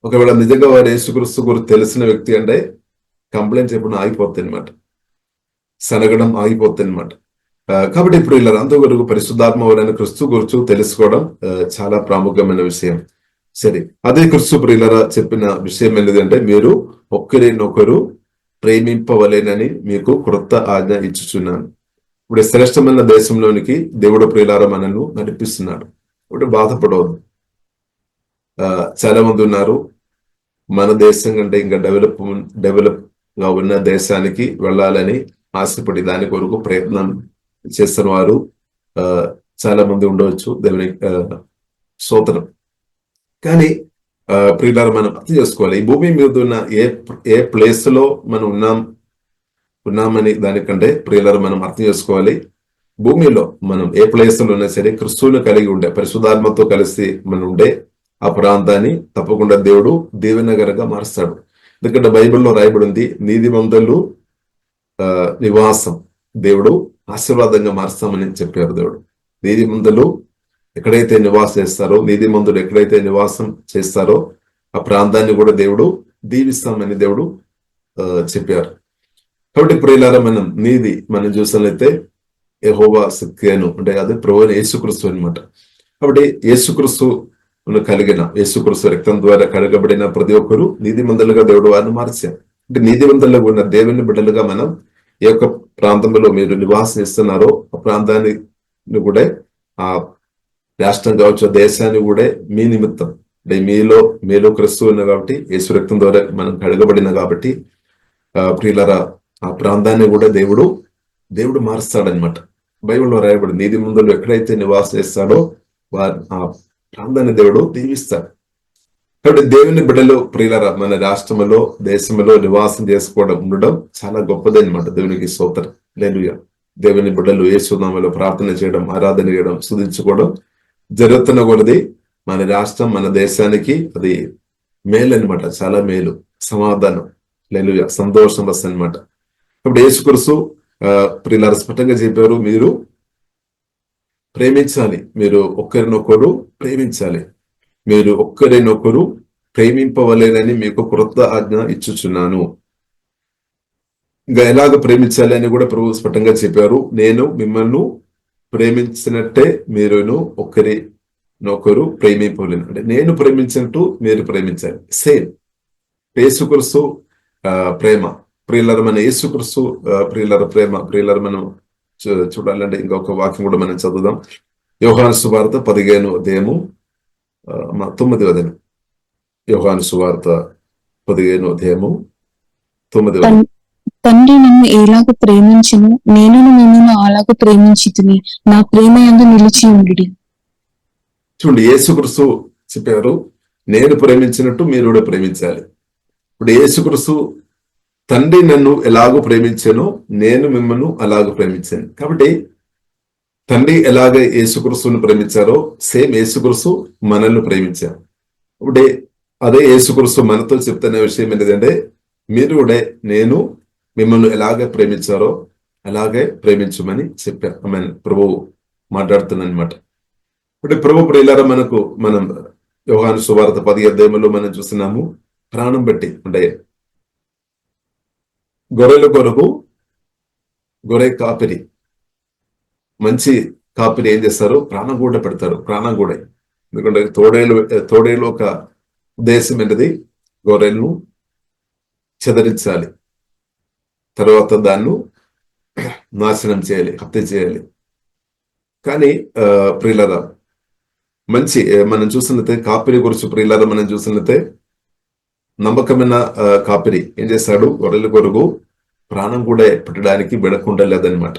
ఒకవేళ నిజంగా వారు యేసుక్రీస్తు గురించి తెలిసిన వ్యక్తి అంటే కంప్లైంట్ చెప్పడం ఆగిపోతాయి అనమాట, సనగడం ఆగిపోతాయి అనమాట. కాబట్టి ఇప్పుడు ఇలా అంతవరకు పరిశుద్ధాత్మ వారైన క్రిస్తు గురించి తెలుసుకోవడం చాలా ప్రాముఖ్యమైన విషయం. సరే, అదే క్రిస్తు ప్రియులరా చెప్పిన విషయం ఏంటంటే మీరు ఒకరినొకరు ప్రేమింపవలేనని మీకు క్రొత్త ఆజ్ఞ ఇచ్చుచున్నాను. ఇప్పుడు శ్రేష్టమైన దేశంలోనికి దేవుడు ప్రియులారా మనల్ని నడిపిస్తున్నాడు. ఇప్పుడు బాధపడవద్దు. చాలా మంది ఉన్నారు మన దేశం కంటే ఇంకా డెవలప్ గా ఉన్న దేశానికి వెళ్ళాలని ఆశపడి దాని కొరకు ప్రయత్నం చేస్తున్న వారు చాలా మంది ఉండవచ్చు. దేవుని స్తోత్రం. కానీ ప్రియులారా మనం అర్థం చేసుకోవాలి, ఈ భూమి మీద ఉన్న ఏ ప్లేస్ లో మనం ఉన్నామని దానికంటే ప్రియులారా మనం అర్థం చేసుకోవాలి, భూమిలో మనం ఏ ప్లేస్ లో ఉన్నా సరే క్రిస్తువుని కలిగి ఉండే, పరిశుద్ధాత్మతో కలిసి మనం ఉండే ఆ ప్రాంతాన్ని తప్పకుండా దేవుడు దీవెనకరంగా మారుస్తాడు. ఎందుకంటే బైబిల్లో రాయబడి ఉంది, నీతిమంతులు నివాసం దేవుడు ఆశీర్వాదంగా మారుస్తామని చెప్పారు. దేవుడు నీతిమంతులు ఎక్కడైతే నివాసం చేస్తారో, నీతిమంతుడు ఎక్కడైతే నివాసం చేస్తారో ఆ ప్రాంతాన్ని కూడా దేవుడు దీవిస్తామని దేవుడు చెప్పారు. కాబట్టి ప్రియులారా, మనం చూసినట్లయితే యెహోవా సిద్కేను అంటే అది ప్రభువైన యేసుక్రీస్తు అన్నమాట. కాబట్టి యేసుక్రీస్తు యేసుక్రీస్తు రక్తం ద్వారా కడగబడిన ప్రతి ఒక్కరు నీతిమంతులుగా దేవుడు వారిని మార్చారు. అంటే నీతిమంతులుగా ఉన్న దేవుని బిడ్డలుగా మనం ఏ యొక్క ప్రాంతంలో మీరు నివాసం ఇస్తున్నారో ఆ ప్రాంతాన్ని కూడా, ఆ రాష్ట్రం కావచ్చు, దేశాన్ని కూడా మీ నిమిత్తం అంటే మీలో క్రీస్తు ఉన్న కాబట్టి, యేసు రక్తం ద్వారా మనం కడగబడిన కాబట్టి ప్రియులారా, ఆ ప్రాంతాన్ని కూడా దేవుడు మారుస్తాడనమాట. బైబిల్లో రాయబడి నీతిమంతులు ఎక్కడైతే నివాసం చేస్తాడో ఆ ప్రాంతాన్ని దేవుడు దీవిస్తాడు. కాబట్టి దేవుని బిడ్డలు ప్రియులారా, మన రాష్ట్రంలో దేశంలో నివాసం చేసుకోవడం ఉండడం చాలా గొప్పది అనమాట. దేవునికి స్తోత్రం. హల్లెలూయా. దేవుని బిడ్డలు యేసు నామములో ప్రార్థన చేయడం, ఆరాధన చేయడం, స్తుతించుకోవడం జరుగుతున్న కొలది మన రాష్ట్రం, మన దేశానికి అది మేలు అనమాట. చాలా మేలు, సమాధానం, హల్లెలూయా, సంతోషం వస్తుంది అనమాట. కాబట్టి యేసుక్రీస్తు ప్రియులారా స్పష్టంగా చెప్పారు, మీరు ప్రేమించాలి, మీరు ఒక్కరినొకరు ప్రేమించాలి, మీరు ఒక్కరినొకరు ప్రేమింపవలేనని మీకు క్రొత్త ఆజ్ఞ ఇచ్చుచున్నాను. ఇంకా ఎలాగ ప్రేమించాలి అని కూడా ప్రభు స్పష్టంగా చెప్పారు. నేను మిమ్మల్ని ప్రేమించినట్టే మీరును ఒకరినొకరు ప్రేమింపలేను. అంటే నేను ప్రేమించినట్టు మీరు ప్రేమించాలి. సేమ్ యేసుక్రీస్తు ప్రేమ ప్రియులారా, మన యేసుక్రీస్తు ప్రియులారా ప్రేమ ప్రియులారా మనం చూడాలంటే ఇంకొక వాక్యం కూడా మనం చదువుదాం. యోహాను సువార్త 15వ అధ్యాయము 9వ వచనం. యోహాను సువార్త 15వ అధ్యాయము 9వ వచనం. తండ్రి నన్ను ఎలాగ ప్రేమించును, నేను మిమ్మల్ని అలాగ ప్రేమించితిని, నా ప్రేమ యందు నిలిచి ఉండుడి. చూడండి, యేసుక్రీస్తు చెప్పారు, నేను ప్రేమించినట్టు మీరు కూడా ప్రేమించాలి. ఇప్పుడు యేసుక్రీస్తు తండ్రి నన్ను ఎలాగో ప్రేమించానో నేను మిమ్మల్ని అలాగ ప్రేమించాను. కాబట్టి తండ్రి ఎలాగ యేసుక్రీస్తుని ప్రేమించారో సేమ్ యేసుక్రీస్తు మనల్ని ప్రేమించారు. ఇప్పుడు అదే యేసుక్రీస్తు మనతో చెప్తున్న విషయం ఏంటంటే, మీరు కూడా నేను మిమ్మల్ని ఎలాగే ప్రేమించారో అలాగే ప్రేమించమని చెప్పారు. ఆమెన్. ప్రభువు మాట్లాడుతున్నమాట. ఇప్పుడు ప్రభు ప్రియులారా, మనం యోహాను సువార్త 10వ అధ్యాయంలో మనం చూస్తున్నాము, ప్రాణం పెట్టి అంటే గొర్రెల కొరకు గొర్రె కాపిరి, మంచి కాపిరి ఏం చేస్తారు, ప్రాణం కూడా పెడతారు. ప్రాణం కూడా, ఎందుకంటే తోడేలు ఒక ఉద్దేశం ఏంటిది, గొర్రెలను చెదరించాలి, తర్వాత దాన్ని నాశనం చేయాలి, హత్య చేయాలి. కానీ ప్రియులారా, మంచి మనం చూసినట్లయితే కాపిరి గురించి ప్రియులారా మనం చూసినట్లయితే, నమ్మకమైన కాపిరి ఏం చేస్తాడు, గొర్రెల కొరకు ప్రాణం కూడా పెట్టడానికి విడకుండా లేదనమాట.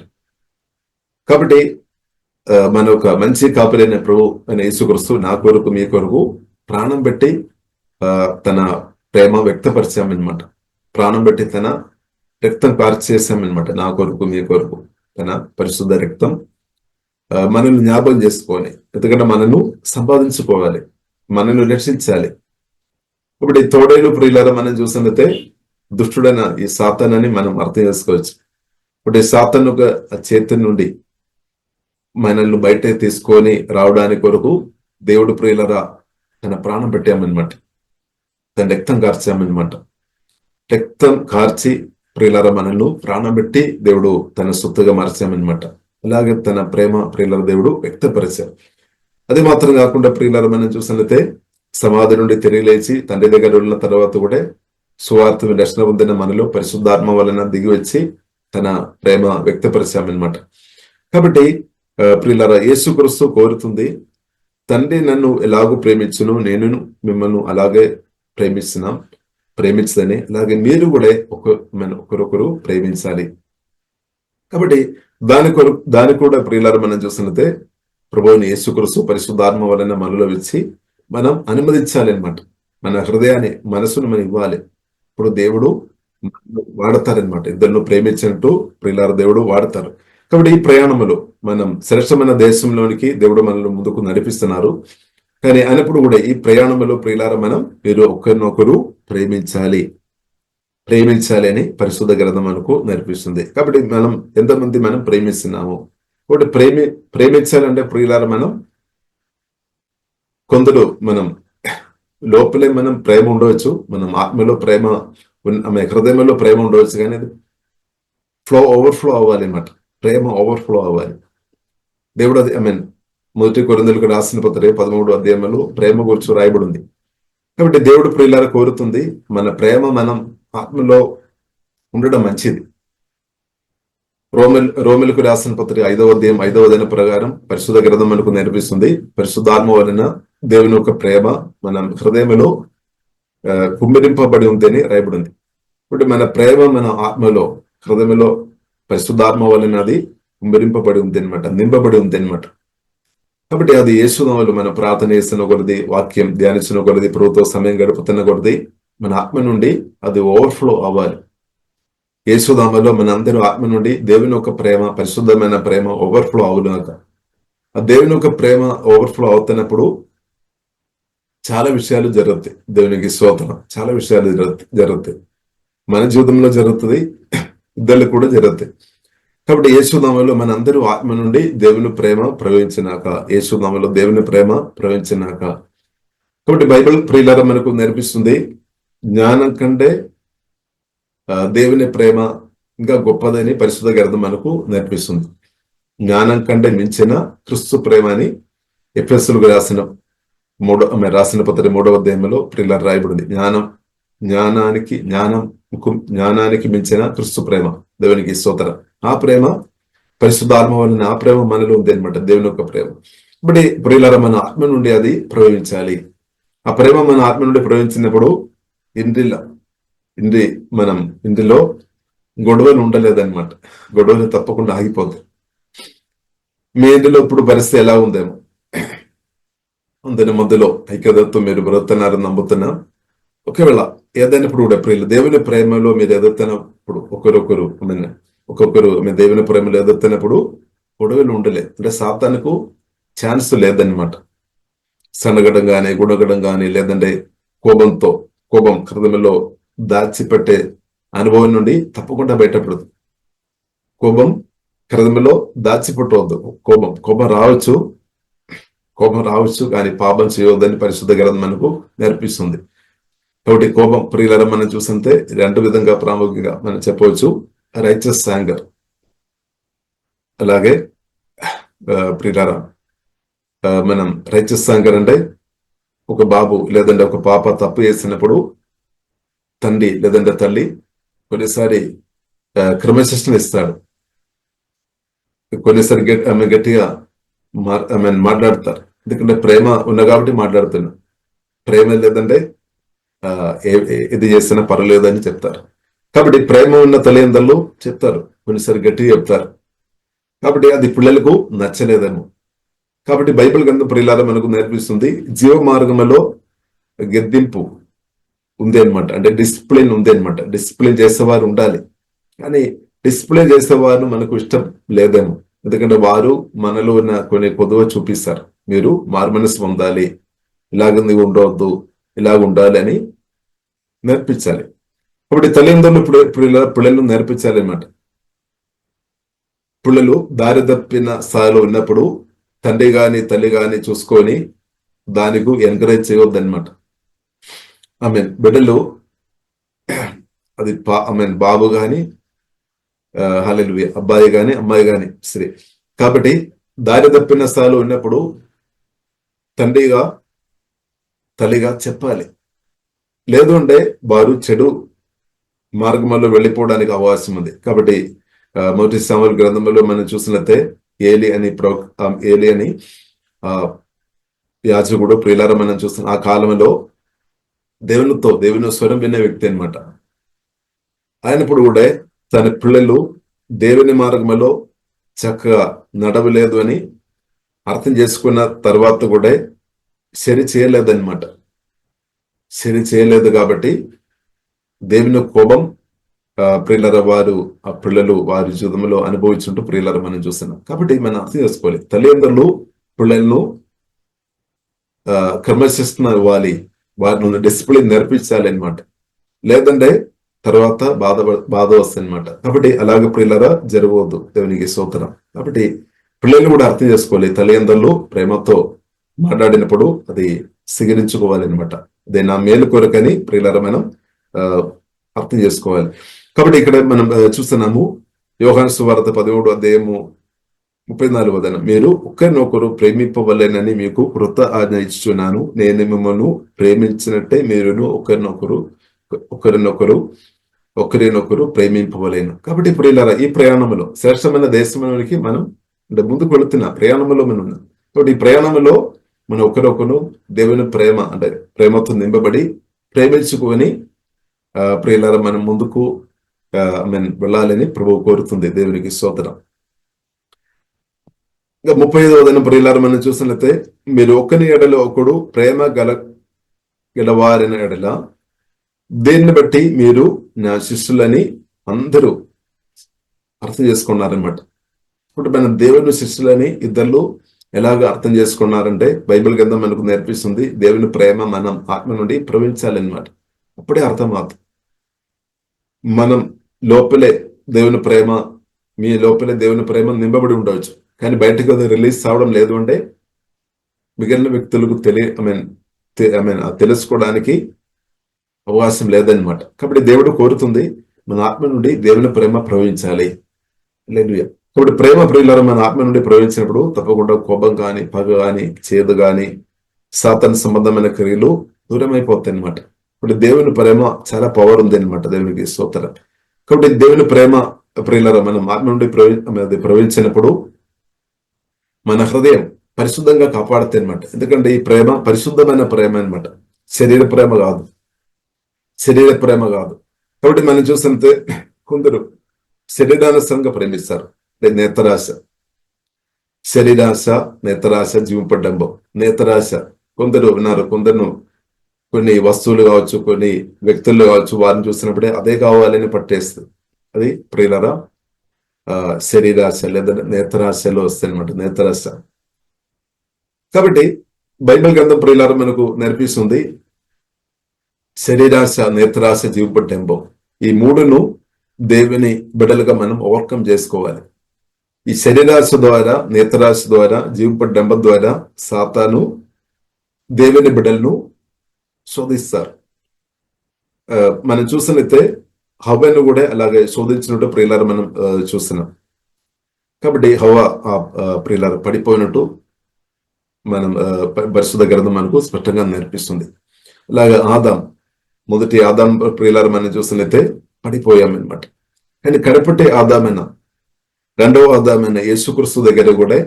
కాబట్టి మన ఒక మంచి కాపిరి అయిన ప్రభు అయిన యేసుక్రీస్తు నా కొరకు మీ కొరకు ప్రాణం పెట్టి తన ప్రేమ వ్యక్తపరిచామన్నమాట. ప్రాణం పెట్టి తన రక్తం కార్చేసామన్నమాట. నా కొరకు మీ కొరకు తన పరిశుద్ధ రక్తం మనల్ని జ్ఞాపకం చేసుకోవాలి. ఎందుకంటే మనను సంపాదించుకోవాలి, మనను రక్షించాలి. ఇప్పుడు ఈ తోడేలు ప్రియులారా మనం చూసినట్లయితే దుష్టుడైన ఈ సాతానని మనం అర్థం చేసుకోవచ్చు. ఇప్పుడు ఈ సాతాను ఒక చేతి నుండి మనల్ని బయట తీసుకొని రావడానికి కొరకు దేవుడు ప్రియులారా తన ప్రాణం పెట్టామన్నమాట, తన రక్తం కార్చామన్నమాట. రక్తం కార్చి ప్రియులారా మనల్ని ప్రాణం పెట్టి దేవుడు తన సొత్తుగా మార్చామన్నమాట. అలాగే తన ప్రేమ ప్రియులారా దేవుడు వ్యక్తపరిచారు. అది మాత్రం కాకుండా ప్రియులారా మనం చూసినట్లయితే సమాధి నుండి తిరిగి లేచి తండ్రి దగ్గర ఉన్న తర్వాత కూడా సువార్త దర్శన పొందిన మనలో పరిశుద్ధాత్మ వలన దిగి వచ్చి తన ప్రేమ వ్యక్తపరిచామన్నమాట. కాబట్టి ప్రియులారా, యేసుక్రీస్తు కోరుతుంది, తండ్రి నన్ను ఎలాగూ ప్రేమించును నేను మిమ్మల్ని అలాగే ప్రేమించదని, అలాగే మీరు కూడా ఒకరొకరు ప్రేమించాలి. కాబట్టి దాని కూడా ప్రియులారా మనం చూసినట్లయితే ప్రభువుని యేసుక్రీస్తు పరిశుద్ధాత్మ వలన మనలో వచ్చి మనం అనుమతించాలి అనమాట. మన హృదయాన్ని మనసును మనం ఇవ్వాలి. ఇప్పుడు దేవుడు వాడతారనమాట. ఇద్దరిని ప్రేమించినట్టు ప్రియులారా దేవుడు వాడతారు. కాబట్టి ఈ ప్రయాణంలో మనం శ్రేష్టమైన దేశంలోనికి దేవుడు మనల్ని ముందుకు నడిపిస్తున్నారు. కానీ అయినప్పుడు కూడా ఈ ప్రయాణంలో ప్రియులారా మీరు ఒకరినొకరు ప్రేమించాలి అని పరిశుద్ధ గ్రంథం మనకు నేర్పిస్తుంది. కాబట్టి మనం ఎంతమంది మనం ప్రేమిస్తున్నాము. కాబట్టి ప్రేమించాలంటే ప్రియులారా మనం కొందరు మనం లోపలే మనం ప్రేమ ఉండవచ్చు, మనం ఆత్మలో ప్రేమ హృదయంలో ప్రేమ ఉండవచ్చు, కానీ అది ఓవర్ఫ్లో అవ్వాలి అన్నమాట. ప్రేమ ఓవర్ఫ్లో అవ్వాలి. దేవుడు అది మొదటి కొరింథీయులకు రాసిన పత్రిక 13వ అధ్యాయంలో ప్రేమ గురించి రాయబడి ఉంది. కాబట్టి దేవుడు ప్రియులారా కోరుతుంది మన ప్రేమ మనం ఆత్మలో ఉండడం మంచిది. రోమిలకు రాసిన పత్రిక 5వ అధ్యాయం 5వ వచనం ప్రకారం పరిశుద్ధ గ్రంథం మనకు నేర్పిస్తుంది, పరిశుద్ధాత్మ వలన దేవుని యొక్క ప్రేమ మన హృదయంలో కుమ్మిరింపబడి ఉందని రాయబడి ఉంది. ఇప్పుడు మన ప్రేమ మన ఆత్మలో హృదయంలో పరిశుద్ధాత్మ వలన అది కుమ్మిరింపబడి ఉంది అనమాట, నింపబడి ఉంది అనమాట. కాబట్టి అది యేసునామములో మన ప్రార్థన చేస్తున్న కొలది, వాక్యం ధ్యానించిన కొలది, ప్రభుతో సమయం గడుపుతున్న కొలది మన ఆత్మ నుండి అది ఓవర్ఫ్లో అవ్వాలి. యేసునామములో మన అందరూ ఆత్మ నుండి దేవుని యొక్క ప్రేమ, పరిశుద్ధమైన ప్రేమ ఓవర్ఫ్లో అవునాక, ఆ దేవుని యొక్క ప్రేమ ఓవర్ఫ్లో అవుతున్నప్పుడు చాలా విషయాలు జరుగుతాయి. దేవునికి స్తోత్రం. చాలా విషయాలు జరుగుతాయి. మన జీవితంలో జరుగుతుంది, ఇద్దరు కూడా జరుగుతాయి. కాబట్టి యేసునామములో మన అందరూ ఆత్మ నుండి దేవుని ప్రేమ ప్రవహించినాక, యేసునామములో దేవుని ప్రేమ ప్రవహించినాక, కాబట్టి బైబిల్ ప్రియులారా మనకు నేర్పిస్తుంది జ్ఞానం కంటే దేవుని ప్రేమ ఇంకా గొప్పదని పరిశుద్ధ గ్రంథం మనకు నేర్పిస్తుంది. జ్ఞానం కంటే మించిన క్రీస్తు ప్రేమ అని ఎఫెసీయులకు రాసిన పత్రిక 3వ అధ్యాయంలో ప్రియులారా రాయబడింది. జ్ఞానానికి మించిన క్రీస్తు ప్రేమ, దేవునికి స్తోత్రం. ఆ ప్రేమ పరిశుద్ధాత్మ వలన ఆ ప్రేమ మనలో ఉంది అనమాట, దేవుని యొక్క ప్రేమ. ఇప్పుడు ప్రియులారా మన ఆత్మ నుండి అది ప్రవహించాలి. ఆ ప్రేమ మన ఆత్మ నుండి ప్రవహించినప్పుడు ఇంటిలో గొడవలు ఉండలేదన్నమాట. గొడవలు తప్పకుండా ఆగిపోతాయి. మీ ఇంటిలో ఇప్పుడు పరిస్థితి ఎలా ఉందేమో, అందరి మధ్యలో ఐక్యతతో మీరు బ్రతుకుతున్నారని నమ్ముతున్నా. ఒకవేళ ఏదైనప్పుడు కూడా ప్రియులు దేవుని ప్రేమలో మీరు ఎదుగుతున్నప్పుడు ఒక్కొక్కరు మీ దేవుని ప్రేమలో ఎదుగుతున్నప్పుడు గొడవలు ఉండలేదు. అంటే సాతానుకు ఛాన్స్ లేదన్నమాట. సన్నగడం కానీ, గుణగడం కానీ, లేదంటే కోపం హృదయంలో దాచిపెట్టే అనుభవం నుండి తప్పకుండా బయటపడదు. కోపం హృదయంలో దాచిపెట్టవద్దు. కోపం రావచ్చు కానీ పాపం చేయవద్దని పరిశుద్ధ గ్రంథం మనకు నేర్పిస్తుంది. కాబట్టి కోపం ప్రియులారా మనం చూస్తుంటే 2 విధంగా ప్రాముఖ్యంగా మనం చెప్పవచ్చు. రైచస్ యాంగర్, అలాగే ప్రియులారా మనం రైచస్ యాంగర్ అంటే ఒక బాబు లేదంటే ఒక పాప తప్పు చేసినప్పుడు తండ్రి లేదంటే తల్లి కొన్నిసారి క్రమశిక్షణ ఇస్తాడు, కొన్నిసారి గట్టిగా మాట్లాడతారు. ఎందుకంటే ప్రేమ ఉన్న కాబట్టి మాట్లాడుతున్నా. ప్రేమ లేదంటే ఇది చేసినా పర్వాలేదు అని చెప్తారు. కాబట్టి ప్రేమ ఉన్న తల్లిదండ్రులు చెప్తారు, కొన్నిసారి గట్టిగా చెప్తారు. కాబట్టి అది పిల్లలకు నచ్చలేదేమో. కాబట్టి బైబిల్ గ్రంథం ప్రియులారా మనకు నేర్పిస్తుంది జీవ మార్గంలో గెద్దింపు ఉంది అనమాట. అంటే డిసిప్లిన్ ఉంది అనమాట. డిసిప్లిన్ చేసేవారు ఉండాలి, కానీ డిసిప్లిన్ చేసేవారు మనకు ఇష్టం లేదేమో. ఎందుకంటే వారు మనలో ఉన్న కొన్ని కొద్దువ చూపిస్తారు. మీరు మారుమనసు పొందాలి, ఇలాగ ఉండవద్దు, ఇలాగ ఉండాలి అని నేర్పించాలి. కాబట్టి తల్లిదండ్రులు పిల్లలు నేర్పించాలి అన్నమాట. పిల్లలు దారి తప్పిన స్థాయిలో ఉన్నప్పుడు తండ్రి గాని తల్లి గాని చూసుకొని దానికి ఎంకరేజ్ చేయవద్దు అనమాట. బిడ్డలు అది బాబు గాని హల్లెలూయా, అబ్బాయి గాని అమ్మాయి గాని సరే. కాబట్టి దారి తప్పిన స్థాయిలో ఉన్నప్పుడు తండ్రిగా తల్లిగా చెప్పాలి. లేదు అంటే వారు చెడు మార్గంలో వెళ్ళిపోవడానికి అవకాశం ఉంది. కాబట్టి మొదటి సమూయేలు గ్రంథంలో మనం చూసినట్లయితే ఏలి అని యాజకుడు ప్రియులారా మనం చూస్తున్న ఆ కాలంలో దేవుని స్వరం వినే వ్యక్తి అనమాట. ఆయనప్పుడు కూడా తన పిల్లలు దేవుని మార్గంలో చక్కగా నడవలేదు అని అర్థం చేసుకున్న తర్వాత కూడా సరి చేయలేదన్నమాట. సరి చేయలేదు కాబట్టి దేవుని కోపం ప్రియులర ఆ పిల్లలు వారి జీవితంలో అనుభవించుంటూ ప్రియులర మనం చూస్తున్నాం. కాబట్టి మనం అర్థం చేసుకోవాలి, తల్లిదండ్రులు పిల్లలను క్రమశిక్షణ ఇవ్వాలి, వారిని డిసిప్లిన్ నేర్పించాలి అనమాట. లేదంటే తర్వాత బాధ వస్తుంది అనమాట. కాబట్టి అలాగే ప్రియులరా జరగవద్దు, దేవునికి స్తోత్రం. కాబట్టి పిల్లలు కూడా అర్థం చేసుకోవాలి, తల్లిదండ్రులు ప్రేమతో మాట్లాడినప్పుడు అది స్వీకరించుకోవాలన్నమాట. అదే నా మేలు కొరకని ప్రియులారా మనం అర్థం చేసుకోవాలి. కాబట్టి ఇక్కడ మనం చూస్తున్నాము యోహాను సువార్త 11వ అధ్యాయము 34వ వచనం, మీరు ఒకరినొకరు ప్రేమింపవలెనని మీకు కృత ఆజ్ఞ ఇచ్చుచున్నాను, నేను మిమ్మల్ని ప్రేమించినట్టే మీరును ఒకరినొకరు ప్రేమింపవలేను. కాబట్టి ప్రియులారా ఈ ప్రయాణంలో శ్రేష్టమైన దేశంలోనికి మనం అంటే ముందుకు వెళుతున్న ప్రయాణంలో మనం ఉన్నాం. కాబట్టి ఈ ప్రయాణంలో మనం ఒకరొకరు దేవుని ప్రేమ అంటే ప్రేమతో నింపబడి ప్రేమించుకొని ప్రియులారా మనం ముందుకు వెళ్ళాలని ప్రభువు కోరుతుంది. దేవునికి స్తోత్రం. ఇంకా 35వ వచనం ప్రియులారా మనం చూసినట్లయితే, మీరు ఒకని ఎడల ఒకడు ప్రేమ గలవారిన ఎడల దీన్ని బట్టి మీరు నా శిష్యులని అందరూ అర్థం చేసుకున్నారనమాట. ఇప్పుడు మన దేవుని శిష్యులని ఇద్దరు ఎలాగ అర్థం చేసుకున్నారంటే బైబిల్ గ్రంథం మనకు నేర్పిస్తుంది దేవుని ప్రేమ మనం ఆత్మ నుండి ప్రవహించాలన్నమాట. అప్పుడే అర్థం అవుతుంది. మనం లోపలే దేవుని ప్రేమ, మీ లోపలే దేవుని ప్రేమ నింపబడి ఉండవచ్చు, కానీ బయటకు అది రిలీజ్ కావడం లేదు అంటే మిగిలిన వ్యక్తులకు తెలుసుకోవడానికి అవకాశం లేదన్నమాట. కాబట్టి దేవుడు కోరుతుంది మన ఆత్మ నుండి దేవుని ప్రేమ ప్రవహించాలి. హల్లెలూయా. కాబట్టి ప్రేమ ప్రియులారా మన ఆత్మ నుండి ప్రవహించినప్పుడు తప్పకుండా కోపం కానీ, పగ కానీ, చేదు కానీ, సాతాను సంబంధమైన క్రియలు దూరం అయిపోతాయి అనమాట. ఇప్పుడు దేవుని ప్రేమ చాలా పవర్ ఉంది అనమాట. దేవునికి స్తోత్రం. కాబట్టి దేవుని ప్రేమ ప్రియులారా మనం ఆత్మ నుండి ప్రవహించినప్పుడు మన హృదయం పరిశుద్ధంగా కాపాడుతాయి అనమాట. ఎందుకంటే ఈ ప్రేమ పరిశుద్ధమైన ప్రేమ అనమాట, శరీర ప్రేమ కాదు. కాబట్టి మనం చూస్తుంటే కొందరు శరీరానుసరంగా ప్రేమిస్తారు. నేత్రాశ, శరీరాశ, నేత్రాశ, జీవపడ్డంబం. నేత్రాశ కొందరు ఉన్నారు, కొందరు కొన్ని వస్తువులు కావచ్చు, కొన్ని వ్యక్తులు కావచ్చు, వారిని చూసినప్పుడే అదే కావాలని పట్టేస్తుంది. అది ప్రియులారా శరీరాశ లేదా నేత్రాశలో వస్తాయి అనమాట, నేత్రాశ. కాబట్టి బైబిల్ గ్రంథం ప్రియులారా మనకు నేర్పిస్తుంది శరీరాశ, నేత్రాశ, జీవపడ్డంబం ఈ మూడును దేవుని బిడ్డలుగా మనం ఓవర్కమ్ చేసుకోవాలి. ఈ శరీరాశ ద్వారా, నేత్రాశ ద్వారా, జీవపడ్డంబం ద్వారా సాతాను దేవుని బిడ్డలను శోధిస్తారు. మనం చూసినట్లయితే హవ్వను కూడా అలాగే శోధించినట్టు ప్రియులారా మనం చూస్తున్నాం. కాబట్టి హవ్వ ప్రియులారా పడిపోయినట్టు మనం పరిశుద్ధ గ్రంథం మనకు స్పష్టంగా నేర్పిస్తుంది. అలాగే మొదటి ఆదాం ప్రియులారా మనం చూసినట్లయితే పడిపోయామన్నమాట. కానీ కడపటి ఆదామైన, రెండవ ఆదామైన యేసుక్రీస్తు దగ్గర కూడా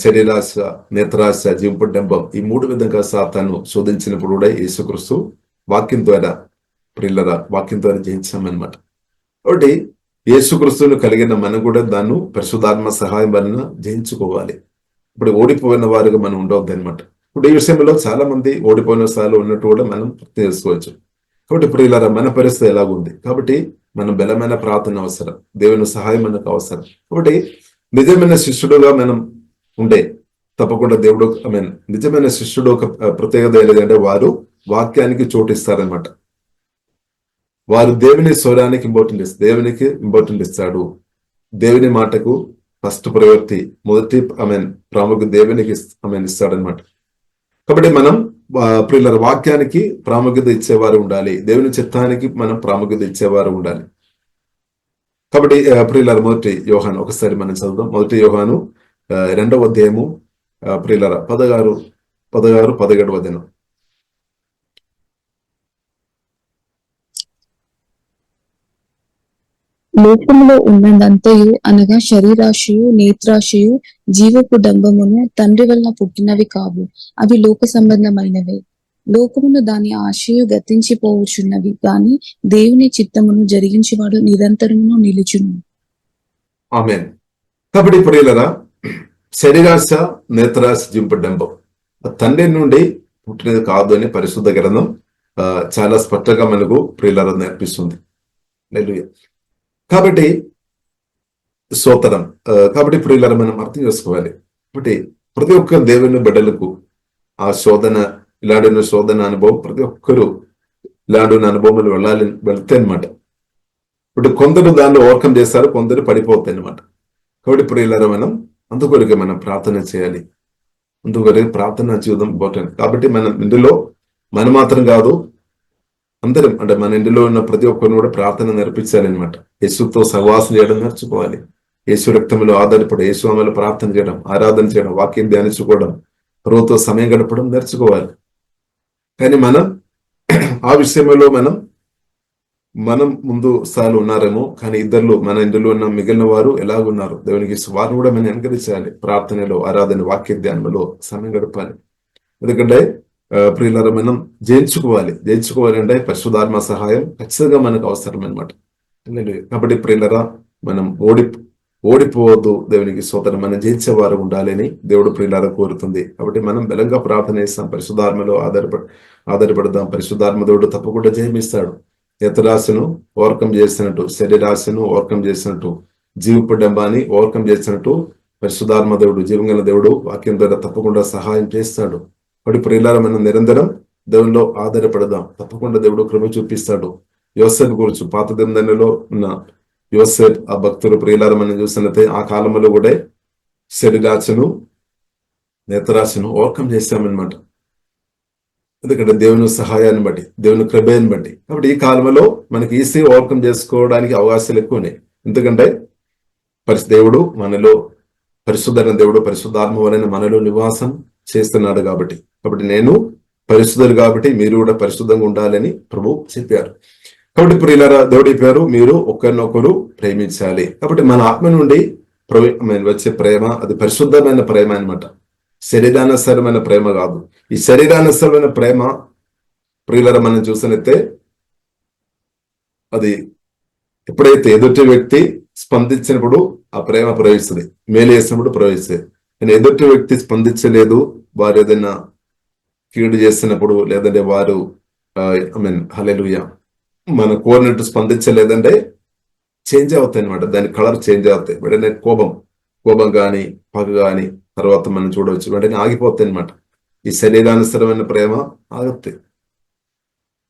శరీరాశ, నేత్రాశ, జీవపడ్డంబం ఈ మూడు విధంగా సాతాను శోధించినప్పుడు కూడా యేసుక్రీస్తు వాక్యం ద్వారా ప్రియులారా జయించామన్నమాట. కాబట్టి యేసుక్రీస్తును కలిగిన మనం కూడా దాన్ని పరిశుద్ధాత్మ సహాయం వలన జయించుకోవాలి. ఇప్పుడు ఓడిపోయిన వారుగా మనం ఉండవద్దు అనమాట. ఇప్పుడు ఈ విషయంలో చాలా మంది ఓడిపోయిన స్థాయిలో ఉన్నట్టు కూడా మనం గుర్తు చేసుకోవచ్చు. కాబట్టి ప్రియులారా మన పరిస్థితి ఎలాగుంది, కాబట్టి మనం బలమైన ప్రార్థన అవసరం, దేవుని సహాయం మనకు అవసరం. కాబట్టి నిజమైన శిష్యుడుగా మనం ఉండే తప్పకుండా దేవుడు నిజమైన శిష్యుడు ఒక ప్రత్యేకత ఏంటంటే వారు వాక్యానికి చోటిస్తారనమాట. వారు దేవుని స్వరానికి దేవునికి ఇంపార్టెంట్ ఇస్తాడు. దేవుని మాటకు ఫస్ట్ ప్రయారిటీ, మొదటి ప్రాముఖ్యత దేవునికి ఇస్తాడనమాట. కాబట్టి మనం ప్రియులారా వాక్యానికి ప్రాముఖ్యత ఇచ్చేవారు ఉండాలి, దేవుని చిత్తానికి మనం ప్రాముఖ్యత ఇచ్చేవారు ఉండాలి. కాబట్టి ప్రియులారా మొదటి యోహాను ఒకసారి మనం చదువుదాం. మొదటి యోహాను 2వ అధ్యాయము ప్రియులారా 16-17 వచనం. లోకములో ఉన్నదంతయు అనగా శరీరాశయు, నేత్రాశయు, జీవపు డంబమును తండ్రి వలన పుట్టినవి కావు, అవి లోక సంబంధమైనవే. లోకమును దాని ఆశయు గతించిపోవచ్చున్నవి, గాని దేవుని చిత్తమును జరిగించేవాడు నిరంతరమును నిలుచును. ఆమేన్. కాబట్టి ప్రియులారా శరీరాశ, నేత్రాశ, జీవపడ్డంబం తండ్రి నుండి పుట్టినది కాదు అని పరిశుద్ధ గ్రంథం చాలా స్పష్టంగా మనకు ప్రియులారా నేర్పిస్తుంది. హల్లెలూయా. కాబట్టి స్తోత్రం. కాబట్టి ప్రియులారా మనం అర్థం చేసుకోవాలి. కాబట్టి ప్రతి ఒక్క దేవుని బిడ్డలకు ఆ ఇలాంటి శోధన అనుభవం ప్రతి ఒక్కరూ ఇలాంటి అనుభవాలు వెళ్తే అనమాట. ఇప్పుడు కొందరు దాన్ని ఓవర్కమ్ చేస్తారు, కొందరు పడిపోతాయి అనమాట. కాబట్టి ప్రియులారా మనం అందుకొరకే మనం ప్రార్థన చేయాలి. అందువల్ల ప్రార్థన జీవితం ఇంపార్టెంట్. కాబట్టి మనం ఇందులో మనం మాత్రం కాదు, అందరం అంటే మన ఇంటిలో ఉన్న ప్రతి ఒక్కరిని కూడా ప్రార్థన నేర్పించాలి అనమాట. యేసుతో సహవాసం చేయడం నేర్చుకోవాలి. యేసు రక్తంలో ఆధారపడి యేసు ఆమెలో ప్రార్థన చేయడం, ఆరాధన చేయడం, వాక్యం ధ్యానించుకోవడం, ప్రభుతో సమయం గడపడం నేర్చుకోవాలి. కానీ మనం ఆ విషయంలో మనం ముందు సార్లు ఉన్నారేమో, కానీ ఇద్దరు మన ఇందులో ఉన్న మిగిలిన వారు ఎలాగున్నారు దేవునికి వారిని కూడా మనం అనుకరించాలి. ప్రార్థనలో, ఆరాధన, వాక్య ధ్యానంలో సమయం గడపాలి. ఎందుకంటే ప్రియులారా, మనం జయించుకోవాలి అంటే పరిశుద్ధాత్మ సహాయం ఖచ్చితంగా మనకు అవసరం అనమాట. కాబట్టి ప్రియులారా, మనం ఓడిపోవద్దు. దేవునికి స్తోత్రం. మనం జయించేవారు ఉండాలని దేవుడు ప్రియులారా కోరుతుంది. కాబట్టి మనం బలంగా ప్రార్థన చేస్తాం, పరిశుద్ధాత్మలో ఆధారపడదాం. పరిశుద్ధాత్మ దేవుడు తప్పకుండా జయమిస్తాడు. నేత్రాశను ఓవర్కమ్ చేసినట్టు, శరీరాశను ఓవర్కమ్ చేసినట్టు, జీవపు డంబాన్ని ఓవర్కమ్ చేసినట్టు పరిశుద్ధాత్మ దేవుడు, జీవంగల దేవుడు వాక్యం ద్వారా తప్పకుండా సహాయం చేస్తాడు. కాబట్టి ప్రియులారా, మనం నిరంతరం దేవునిలో ఆధారపడదాం. తప్పకుండా దేవుడు కృప చూపిస్తాడు. యోసేపు గురించి పాత నిబంధనలో ఉన్న యోసేపు, ఆ భక్తులు ప్రియులారా మనం చూసినట్లయితే ఆ కాలంలో కూడా శరీరాశను, నేత్రాశను ఓవర్కమ్ చేశామన్నమాట. ఎందుకంటే దేవుని సహాయాన్ని బట్టి, దేవుని కృపను బట్టి. కాబట్టి ఈ కాలంలో మనకి ఈజీ ఓవర్కమ్ చేసుకోవడానికి అవకాశాలు ఎక్కువనే. ఎందుకంటే దేవుడు మనలో పరిశుద్ధమైన దేవుడు, పరిశుద్ధాత్మ వలన మనలో నివాసం చేస్తున్నాడు. కాబట్టి నేను పరిశుద్ధులు కాబట్టి మీరు కూడా పరిశుద్ధంగా ఉండాలని ప్రభు చెప్పారు. కాబట్టి ప్రియులారా, దేవుడు చెప్పారు మీరు ఒకరినొకరు ప్రేమించాలి. కాబట్టి మన ఆత్మ నుండి వచ్చే ప్రేమ అది పరిశుద్ధమైన ప్రేమ అన్నమాట. శరీరానుసరమైన ప్రేమ కాదు. ఈ శరీరానుసరమైన ప్రేమ ప్రియులారా మనం చూసినట్టే అది ఎప్పుడైతే ఎదుటి వ్యక్తి స్పందించినప్పుడు ఆ ప్రేమ ప్రవహిస్తుంది, మేలు చేసినప్పుడు ప్రవహిస్తుంది. కానీ ఎదుటి వ్యక్తి స్పందించలేదు, వారు ఏదైనా కీడు చేసినప్పుడు, లేదంటే వారు హల్లెలూయా మన కోరినట్టు స్పందించలేదంటే చేంజ్ అవుతాయి అనమాట. దాని కలర్ చేంజ్ అవుతాయి. వెంటనే కోపం కానీ పగ కానీ తర్వాత మనం చూడవచ్చు, వెంటనే ఆగిపోతాయి అనమాట. ఈ శరీరానుసరమైన ప్రేమ ఆగుతాయి,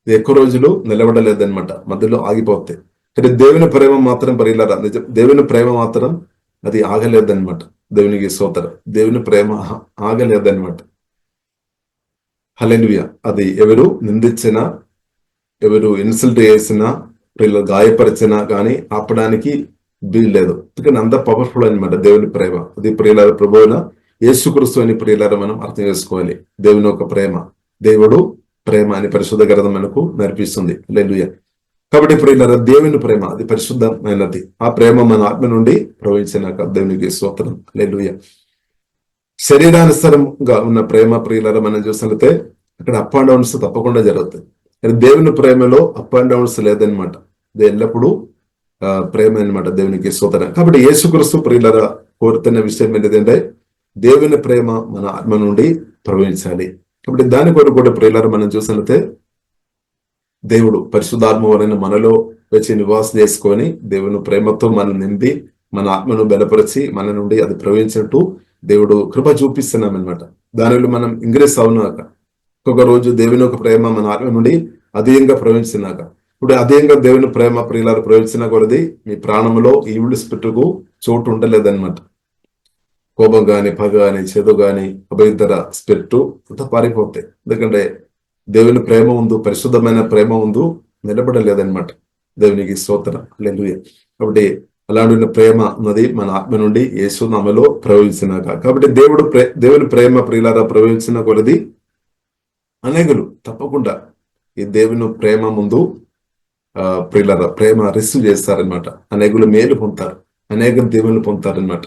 ఎక్కువ రోజులు నిలబడలేదన్నమాట, మధ్యలో ఆగిపోతాయి. కానీ దేవుని ప్రేమ మాత్రం పరిలారా, నిజం దేవుని ప్రేమ మాత్రం అది ఆగలేదన్నమాట. దేవునికి స్తోత్రం. దేవుని ప్రేమ ఆగలేదన్నమాట. హల్లెలూయా. అది ఎవరు నిందించినా, ఎవరు ఇన్సల్ట్ చేసినా, వీళ్ళు గాయపరిచినా కానీ ఆపడానికి వీల్లేదు. ఎందుకంటే అంత పవర్ఫుల్ అనమాట దేవుని ప్రేమ. అది ప్రియులార ప్రభువున యేసుక్రీస్తు అని ప్రియులార మనం అర్థం చేసుకోవాలి. దేవుని ఒక ప్రేమ, దేవుడు ప్రేమ అని పరిశుద్ధ గ్రంథం మనకు నేర్పిస్తుంది. హల్లెలూయా. కాబట్టి ప్రియులార దేవుని ప్రేమ అది పరిశుద్ధమైనది. ఆ ప్రేమ మన ఆత్మ నుండి ప్రవహించినాక దేవునికి స్తోత్రం. హల్లెలూయా. శరీరానుసారంగా ఉన్న ప్రేమ ప్రియులార మనం చూసినట్లయితే అక్కడ అప్ అండ్ డౌన్స్ తప్పకుండా జరుగుతాయి. కానీ దేవుని ప్రేమలో అప్ అండ్ డౌన్స్ లేదనమాట. ఇది ఎల్లప్పుడూ ప్రేమ అనమాట. దేవునికి స్తోత్రం. కాబట్టి యేసుక్రీస్తు ప్రియులార కోరుతున్న విషయం ఏంటంటే దేవుని ప్రేమ మన ఆత్మ నుండి ప్రవహించాలి. కాబట్టి దాని కొరకు కూడా ప్రియులార మనం చూసినట్లయితే దేవుడు పరిశుద్ధాత్మ వలన మనలో వచ్చి నివాసం చేసుకొని దేవుని ప్రేమతో మనం నింపి మన ఆత్మను బలపరిచి మన నుండి అది ప్రవహించినట్టు దేవుడు కృప చూపిస్తున్నాం అనమాట. దానిలో మనం ఇంగ్రెస్ అవునాక ఒక్కొక్క రోజు దేవుని ఒక ప్రేమ మన ఆత్మ నుండి అధికంగా ప్రవహించినాక, ఇప్పుడు అధికంగా దేవుని ప్రేమ ప్రియులారు ప్రవహించిన కొలది మీ ప్రాణంలో ఈవిల్ స్పిరిట్కు చోటు ఉండలేదన్నమాట. కోపం గాని, పగ గాని, చెడు గాని, అభ్యంతర స్పిరిట్ అంతా పారిపోతాయి. ఎందుకంటే దేవుని ప్రేమ ఉందు, పరిశుద్ధమైన ప్రేమ ఉందు నిలబడలేదన్నమాట. దేవునికి స్తోత్రం. హల్లెలూయా. కాబట్టి అలాంటి ప్రేమ ఉన్నది మన ఆత్మ నుండి యేసు నామములో ప్రవహించినాక. కాబట్టి దేవుని ప్రేమ ప్రియులారా ప్రవహించిన కొలది అనేకులు తప్పకుండా ఈ దేవుని ప్రేమ ముందు ప్రియులారా ప్రేమ రిసీవ్ చేస్తారనమాట. అనేకులు మేలు పొందుతారు, అనేక దేవుని పొందుతారనమాట.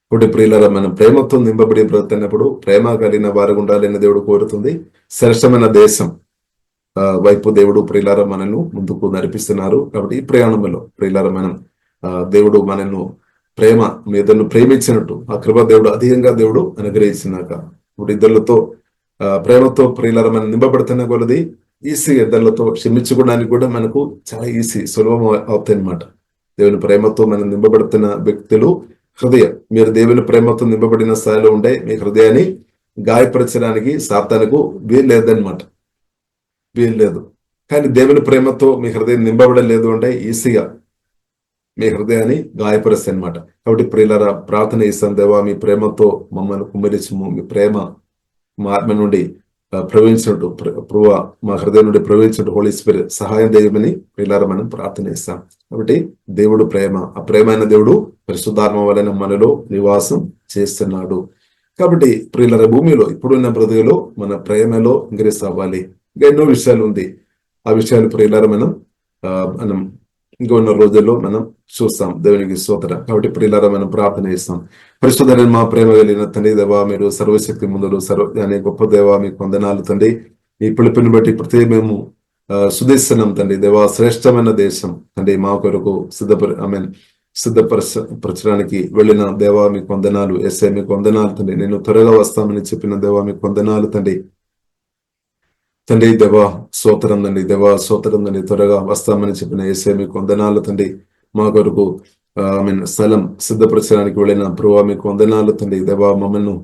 కాబట్టి ప్రియులారా మనం ప్రేమతో నింపబడి బ్రతున్నప్పుడు ప్రేమ కలిగిన వారు ఉండాలని దేవుడు కోరుతుంది. శ్రేష్టమైన దేశం వైపు దేవుడు ప్రియులారా మనను ముందుకు నడిపిస్తున్నారు. కాబట్టి ఈ ప్రయాణంలో ప్రియులారా మనం దేవుడు మనను ప్రేమ మీదను ప్రేమించినట్టు ఆ కృప దేవుడు అధికంగా దేవుడు అనుగ్రహించినాక ఇప్పుడు ఇద్దరులతో ప్రేమతో ప్రియులారా మనం నింపబడుతున్న కొలది ఈజీ ఇద్దరులతో క్షమించుకోవడానికి కూడా మనకు చాలా ఈజీ సులభం అవుతాయి అన్నమాట. దేవుని ప్రేమతో మనం నింపబడుతున్న వ్యక్తులు హృదయం, మీరు దేవుని ప్రేమతో నింపబడిన స్థాయిలో ఉంటే మీ హృదయాన్ని గాయపరచడానికి సాతానుకు వీలు లేదనమాట, వీలు లేదు. కానీ దేవుని ప్రేమతో మీ హృదయం నింపబడలేదు అంటే ఈజీగా మీ హృదయాన్ని గాయపరుస్తాయి అనమాట. కాబట్టి ప్రియులారా ప్రార్థన చేస్తాం, దేవా మీ ప్రేమతో మమ్మల్ని కుమ్మరించము, మీ ప్రేమ మా ఆత్మ నుండి ప్రవహించినట్టు ప్రభువా మా హృదయం నుండి ప్రవహించినట్టు హోలీ స్పిరిట్ సహాయం చేయమని ప్రియులారా మనం ప్రార్థన చేస్తాం. కాబట్టి దేవుడు ప్రేమ, ఆ ప్రేమైన దేవుడు పరిశుద్ధాత్మ వలన మనలో నివాసం చేస్తున్నాడు. కాబట్టి ప్రియులారా భూమిలో ఇప్పుడున్న బ్రతుకులో మన ప్రేమలో ఇంక్రీస్ అవ్వాలి. ఇంకా ఎన్నో విషయాలు ఉంది, ఆ విషయాలు ప్రియులారా మనం ఇంకా ఉన్న రోజుల్లో మనం చూస్తాం. దేవునికి స్తోత్రం. కాబట్టి ప్రియులారా మనం ప్రార్థన చేస్తాం. పరిశుద్ధుడైన మా ప్రేమ కలిగిన తండ్రి దేవా, మీరు సర్వశక్తి ముందులు అనే గొప్ప దేవా మీకు వందనాలు తండ్రి. ఈ పిలుపుని బట్టి ప్రతి మేము సుదేశనం తండ్రి దేవా, శ్రేష్టమైన దేశం తండ్రి మా కొరకు సిద్ధపరచడానికి వెళ్ళిన దేవా మీకు వందనాలు. ఎస్ఐ మీకు వందనాలు తండ్రి. నేను త్వరగా వస్తామని చెప్పిన దేవా మీకు వందనాలు తండ్రి. తండ్రి దేవా స్తోత్రం తండ్రి, దేవా స్తోత్రం తండ్రి. త్వరగా వస్తామని చెప్పిన యేసే మీకు వందనాలు తండ్రి. మా కొరకు స్థలం సిద్ధపరచడానికి వెళ్ళిన ప్రభువా మీకు వందనాలు తండ్రి. దేవా మమ్మల్ని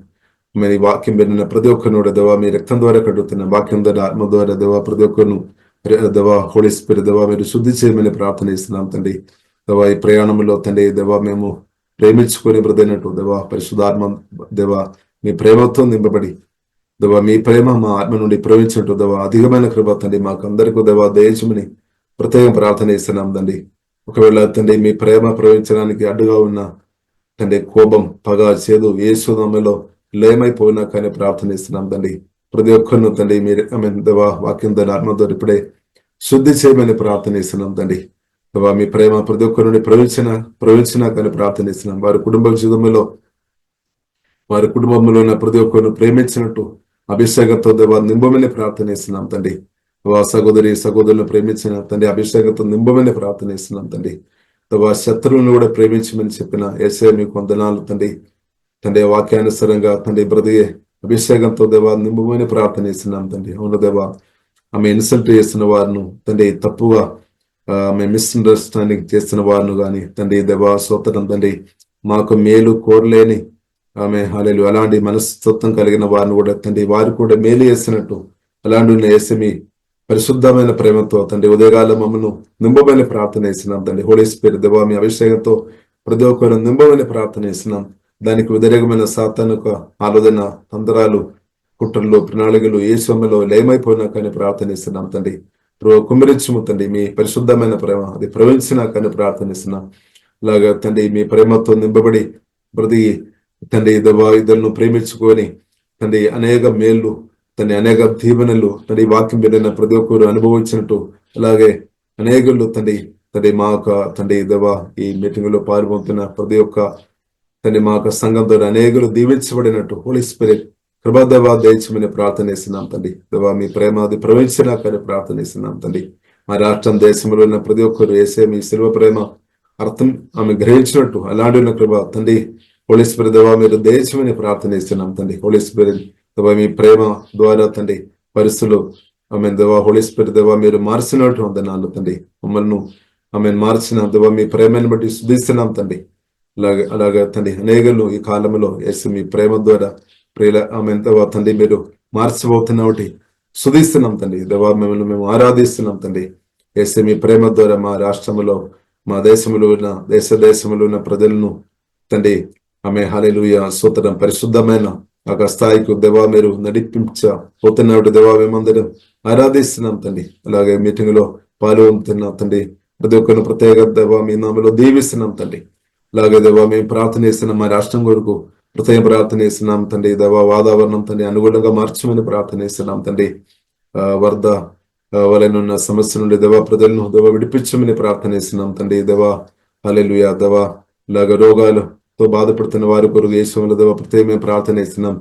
మీ వాక్యం విన్న ప్రతి ఒక్కరిని దేవా మీ రక్తం ద్వారా కడుగుతున్న వాక్యం ద్వారా ఆత్మ ద్వారా దేవా ప్రతి ఒక్కరిను దేవా హోలీ స్పిరిట్ దేవా మీరు శుద్ధి చేయమని ప్రార్థన ఇస్తున్నాం తండ్రి. దేవా ఈ ప్రయాణంలో తండ్రి దేవా మేము ప్రేమించుకొని బ్రదైనట్టు దేవా పరిశుద్ధాత్మ దేవా మీ ప్రేమతో నింపబడి దేవా మీ ప్రేమ మా ఆత్మ నుండి ప్రవహించినట్టు దేవా అధికమైన కృప తండ్రి మాకు అందరికీ దేవా దయచేయమని ప్రత్యేక ప్రార్థన ఇస్తున్నాం తండ్రి. ఒకవేళ తండ్రి మీ ప్రేమ ప్రవహించడానికి అడ్డుగా ఉన్న తండ్రి కోపం, పగ, చేదు యేసునామములో లేమైపోయినా కానీ ప్రార్థన ఇస్తున్నాం తండ్రి. ప్రతి ఒక్కరిను తండ్రి మీరు దేవా వాక్యం ద్వారా ఆత్మ ద్వారా ఇప్పుడే శుద్ధి చేయమని ప్రార్థన ఇస్తున్నాం తండ్రి. దేవా మీ ప్రేమ ప్రతి ఒక్కరి నుండి ప్రవహించినా కానీ ప్రార్థన ఇస్తున్నాం. వారి కుటుంబంలో ఉన్న ప్రతి ఒక్కరిని ప్రేమించినట్టు అభిషేకంతో దేవా నింబమని ప్రార్థన ఇస్తున్నాం తండ్రి. సహోదరులను ప్రేమించిన తండ్రి అభిషేకంతో నింబమని ప్రార్థన ఇస్తున్నాం తండ్రి. దేవా శత్రువులను కూడా ప్రేమించమని చెప్పిన యేసయ్య మీకు వందనాలు తండ్రి. తండ్రి వాక్యానుసారంగా తండ్రి బ్రతికే అభిషేకంతో దేవా నింబమని ప్రార్థన ఇస్తున్నాం తండ్రి. అవును దేవా ఆమె ఇన్సల్ట్ చేస్తున్న వారిను తండ్రి, తప్పుగా ఆమె మిస్అండర్స్టాండింగ్ చేస్తున్న వారిను కానీ తండ్రి దేవా స్తోత్రం తండ్రి. మాకు మేలు కోరలేని ఆమె హల్లెలూయా అలాంటి మనస్తత్వం కలిగిన వారిని కూడా తండ్రి వారు కూడా మేలు చేసినట్టు అలాంటి వేసి మీ పరిశుద్ధమైన ప్రేమతో తండ్రి ఉదయకాలం మమ్మల్ని నింబమని ప్రార్థన చేస్తున్నాం తండ్రి. హోలీ స్పిరిట్ దేవా మీ అభిషేకంతో ప్రతి ఒక్కరు నింబమని ప్రార్థన చేస్తున్నాం. దానికి వ్యతిరేకమైన సాతానుక ఆలోచన, తంత్రాలు, కుట్రలు, ప్రణాళికలు ఏ సమయంలో లేమైపోయినా కానీ ప్రార్థన ఇస్తున్నాం తండ్రి. కుమ్మరించుము తండ్రి మీ పరిశుద్ధమైన ప్రేమ అది ప్రవహించినా కానీ ప్రార్థన ఇస్తున్నాం. అలాగా తండ్రి మీ ప్రేమతో నింపబడి ప్రతి తండ్రి దేవా ఇద్దరును ప్రేమించుకొని తండ్రి అనేక మేళ్ళు తండ్రి అనేక దీవెనలు తండ్రి వాక్యం విన్న ప్రతి ఒక్కరు అనుభవించినట్టు అలాగే అనేకులు తండ్రి మా యొక్క తండ్రి దేవా ఈ మీటింగ్ లో పాల్గొంటున్న ప్రతి ఒక్క తండ్రి మా యొక్క సంఘంతో అనేకులు దీవించబడినట్టు హోలీ స్పిరిట్ కృపాదేవా దయచేయమని ప్రార్థన ఇస్తున్నాం తండ్రి. దేవా మీ ప్రేమ అది ప్రవహించినా కానీ ప్రార్థన ఇస్తున్నాం తండ్రి. మా రాష్ట్రం దేశంలో ఉన్న ప్రతి ఒక్కరు వేసే మీ శిల్వ ప్రేమ అర్థం ఆమె గ్రహించినట్టు అలాంటి ఉన్న కృప తండ్రి హోలీ స్పిరిట్ దేవా మీరు దయచేయమని ప్రార్థన ఇస్తున్నాం తండ్రి. హోలీ స్పిరిట్ దేవా మీ ప్రేమ ద్వారా తండ్రి పరిస్థితులు ఆమె దేవా హోలీ స్పిరిట్ దేవా మీరు మార్చినట్టు వందనాలు తండ్రి. మమ్మల్ని ఆమె మార్చిన దేవా మీ ప్రేమను బట్టి శుద్ధిస్తున్నాం తండ్రి. అలాగే తండ్రి అనేకలు ఈ కాలంలో యేసు మీ ప్రేమ ద్వారా ప్రియుల ఆమె దేవా తండ్రి మీరు మార్చిపోతున్నటి శుద్ధిస్తున్నాం తండ్రి. దేవా మిమ్మల్ని మేము ఆరాధిస్తున్నాం తండ్రి. యేసు మీ ప్రేమ ద్వారా మా రాష్ట్రంలో మా దేశంలో ఉన్న దేశంలో ఉన్న ప్రజలను తండ్రి ఆమె హల్లెలూయా స్తోత్రం పరిశుద్ధమైన ఒక స్థాయికి దేవా మీరు నడిపించబోతున్నట్టు దేవా మేమందరం ఆరాధిస్తున్నాం తండ్రి. అలాగే మీటింగ్ లో పాల్గొంటున్నాం తండ్రి. ప్రతి ఒక్కరిని ప్రత్యేక దేవా మీ నామలో దీవిస్తున్నాం తండ్రి. అలాగే దేవా మేము ప్రార్థన చేస్తున్నాం మా రాష్ట్రం కొరకు ప్రత్యేక ప్రార్థన చేస్తున్నాం తండ్రి. దేవా వాతావరణం తండ్రి అనుగుణంగా మార్చమని ప్రార్థన చేస్తున్నాం తండ్రి. వరద వలనున్న సమస్య నుండి దేవా ప్రజలను దేవా విడిపించమని ప్రార్థన చేస్తున్నాం తండ్రి. దేవా హల్లెలూయా దేవా ఇలాగ రోగాలతో బాధపడుతున్న వారి కొరకు యేసు దేవా ప్రత్యేకమైన ప్రార్థన చేస్తున్నాం.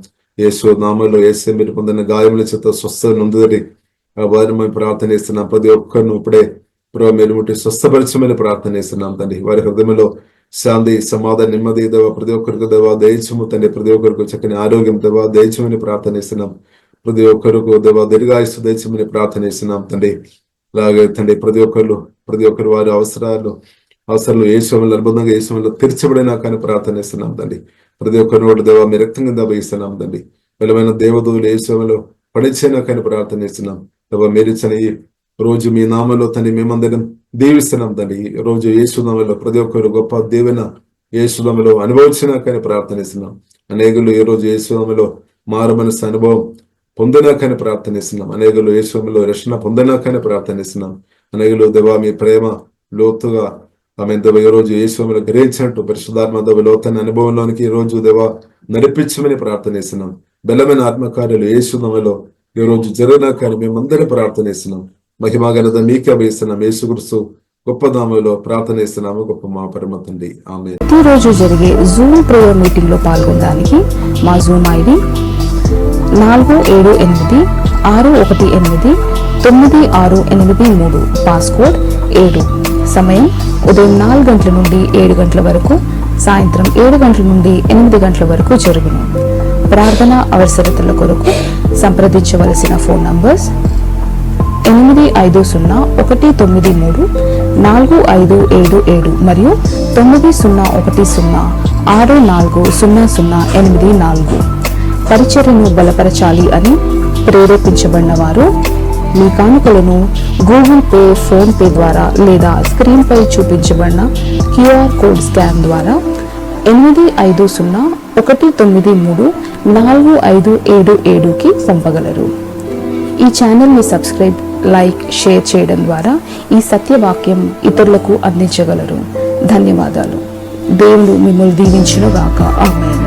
యేసు నామంలో యేసు మీరు పొందిన గాయముల చేత స్వస్థ నొందుదరి వారిని మేము ప్రార్థన చేస్తున్నాం. ప్రతి ఒక్కరిని ఇప్పుడే మీరు ముట్టి స్వస్థపరచమని ప్రార్థన చేస్తున్నాం తండ్రి. వారి హృదయంలో శాంతి సమాధానం నెమ్మది దేవా ప్రతి ఒక్కరికి దేవా దయచము తండ్రి. ప్రతి ఒక్కరికి చక్కని ఆరోగ్యం దేవా దయచమని ప్రార్థన చేస్తున్నాం. ప్రతి ఒక్కరికి దేవా దీర్ఘాయుస్సు దయచమని ప్రార్థన చేస్తున్నాం తండ్రి. అలాగే తండ్రి ప్రతి ఒక్కరు వారి అవసరాలు యేసులో అద్భుతంగా యేసులో తీర్చబడినా కానీ ప్రార్థన చేస్తున్నాం తండ్రి. ప్రతి ఒక్కరిని కూడా దేవా మీ రక్తం కింద అభయిస్తున్నాం తండ్రి. బలమైన దేవదూలు యేసులో పడిచైనా కానీ ప్రార్థన చేస్తున్నాం దేవా. మీరు ఇచ్చిన ఈ రోజు మీ నామలో తండ్రి మేమందరం దీవిస్తున్నాం తండ్రి. రోజు యేసునామలో ప్రతి ఒక్కరు గొప్ప దేవున యేసునామలో అనుభవించినాకని ప్రార్థనిస్తున్నాం. అనేకులు ఈ రోజు యేసునామలో మారు మనసు అనుభవం పొందినాకని ప్రార్థనిస్తున్నాం. అనేకులు యేసునామలో రక్షణ పొందినాకని ప్రార్థనిస్తున్నాం. అనేకులు దేవా మీ ప్రేమ లోతుగా ఆమె దేవ ఈ రోజు యేసునామలో గ్రహించినట్టు పరిశుద్ధాత్మ దేవ లోతైన అనుభవంలోనికి ఈ రోజు దేవా నడిపించమని ప్రార్థనిస్తున్నాం. బలమైన ఆత్మకార్యాలు యేసునామలో ఈ రోజు జరిగినాకని మేమందరం ప్రార్థనిస్తున్నాం. మహిమా ఘనత మీకే అభయిస్తున్నాం. యేసుక్రీస్తు గొప్ప నామములో ప్రార్థనిస్తున్నాము. గొప్ప మా పరమ తండ్రి, ఆమేన్. ప్రతిరోజు జరిగే జూమ్ ప్రేయర్ మీటింగ్ లో పాల్గొనడానికి మా జూమ్ ఐడి 4786189683, పాస్కోడ్ 7. సమయం ఉదయం 4 గంటల నుండి 7 గంటల వరకు, సాయంత్రం 7 గంటల నుండి 8 గంటల వరకు జరుగును. ప్రార్థన అవసరతల కొరకు సంప్రదించవలసిన ఫోన్ నంబర్స్ 8501934577 మరియు 9010640084. పరిచర్యను బలపరచాలి అని ప్రేరేపించబడిన వారు మీ కానుకలను గూగుల్ పే, ఫోన్ పే ద్వారా లేదా స్క్రీన్ పై చూపించబడిన QR కోడ్ స్కాన్ ద్వారా 8501934577కి పంపగలరు. ఈ ఛానల్ని సబ్స్క్రైబ్, లైక్, షేర్ చేయడం ద్వారా ఈ సత్యవాక్యం ఇతరులకు అందించగలరు. ధన్యవాదాలు. దేవుడు మిమ్మల్ని దీవించును గాక. ఆమేన్.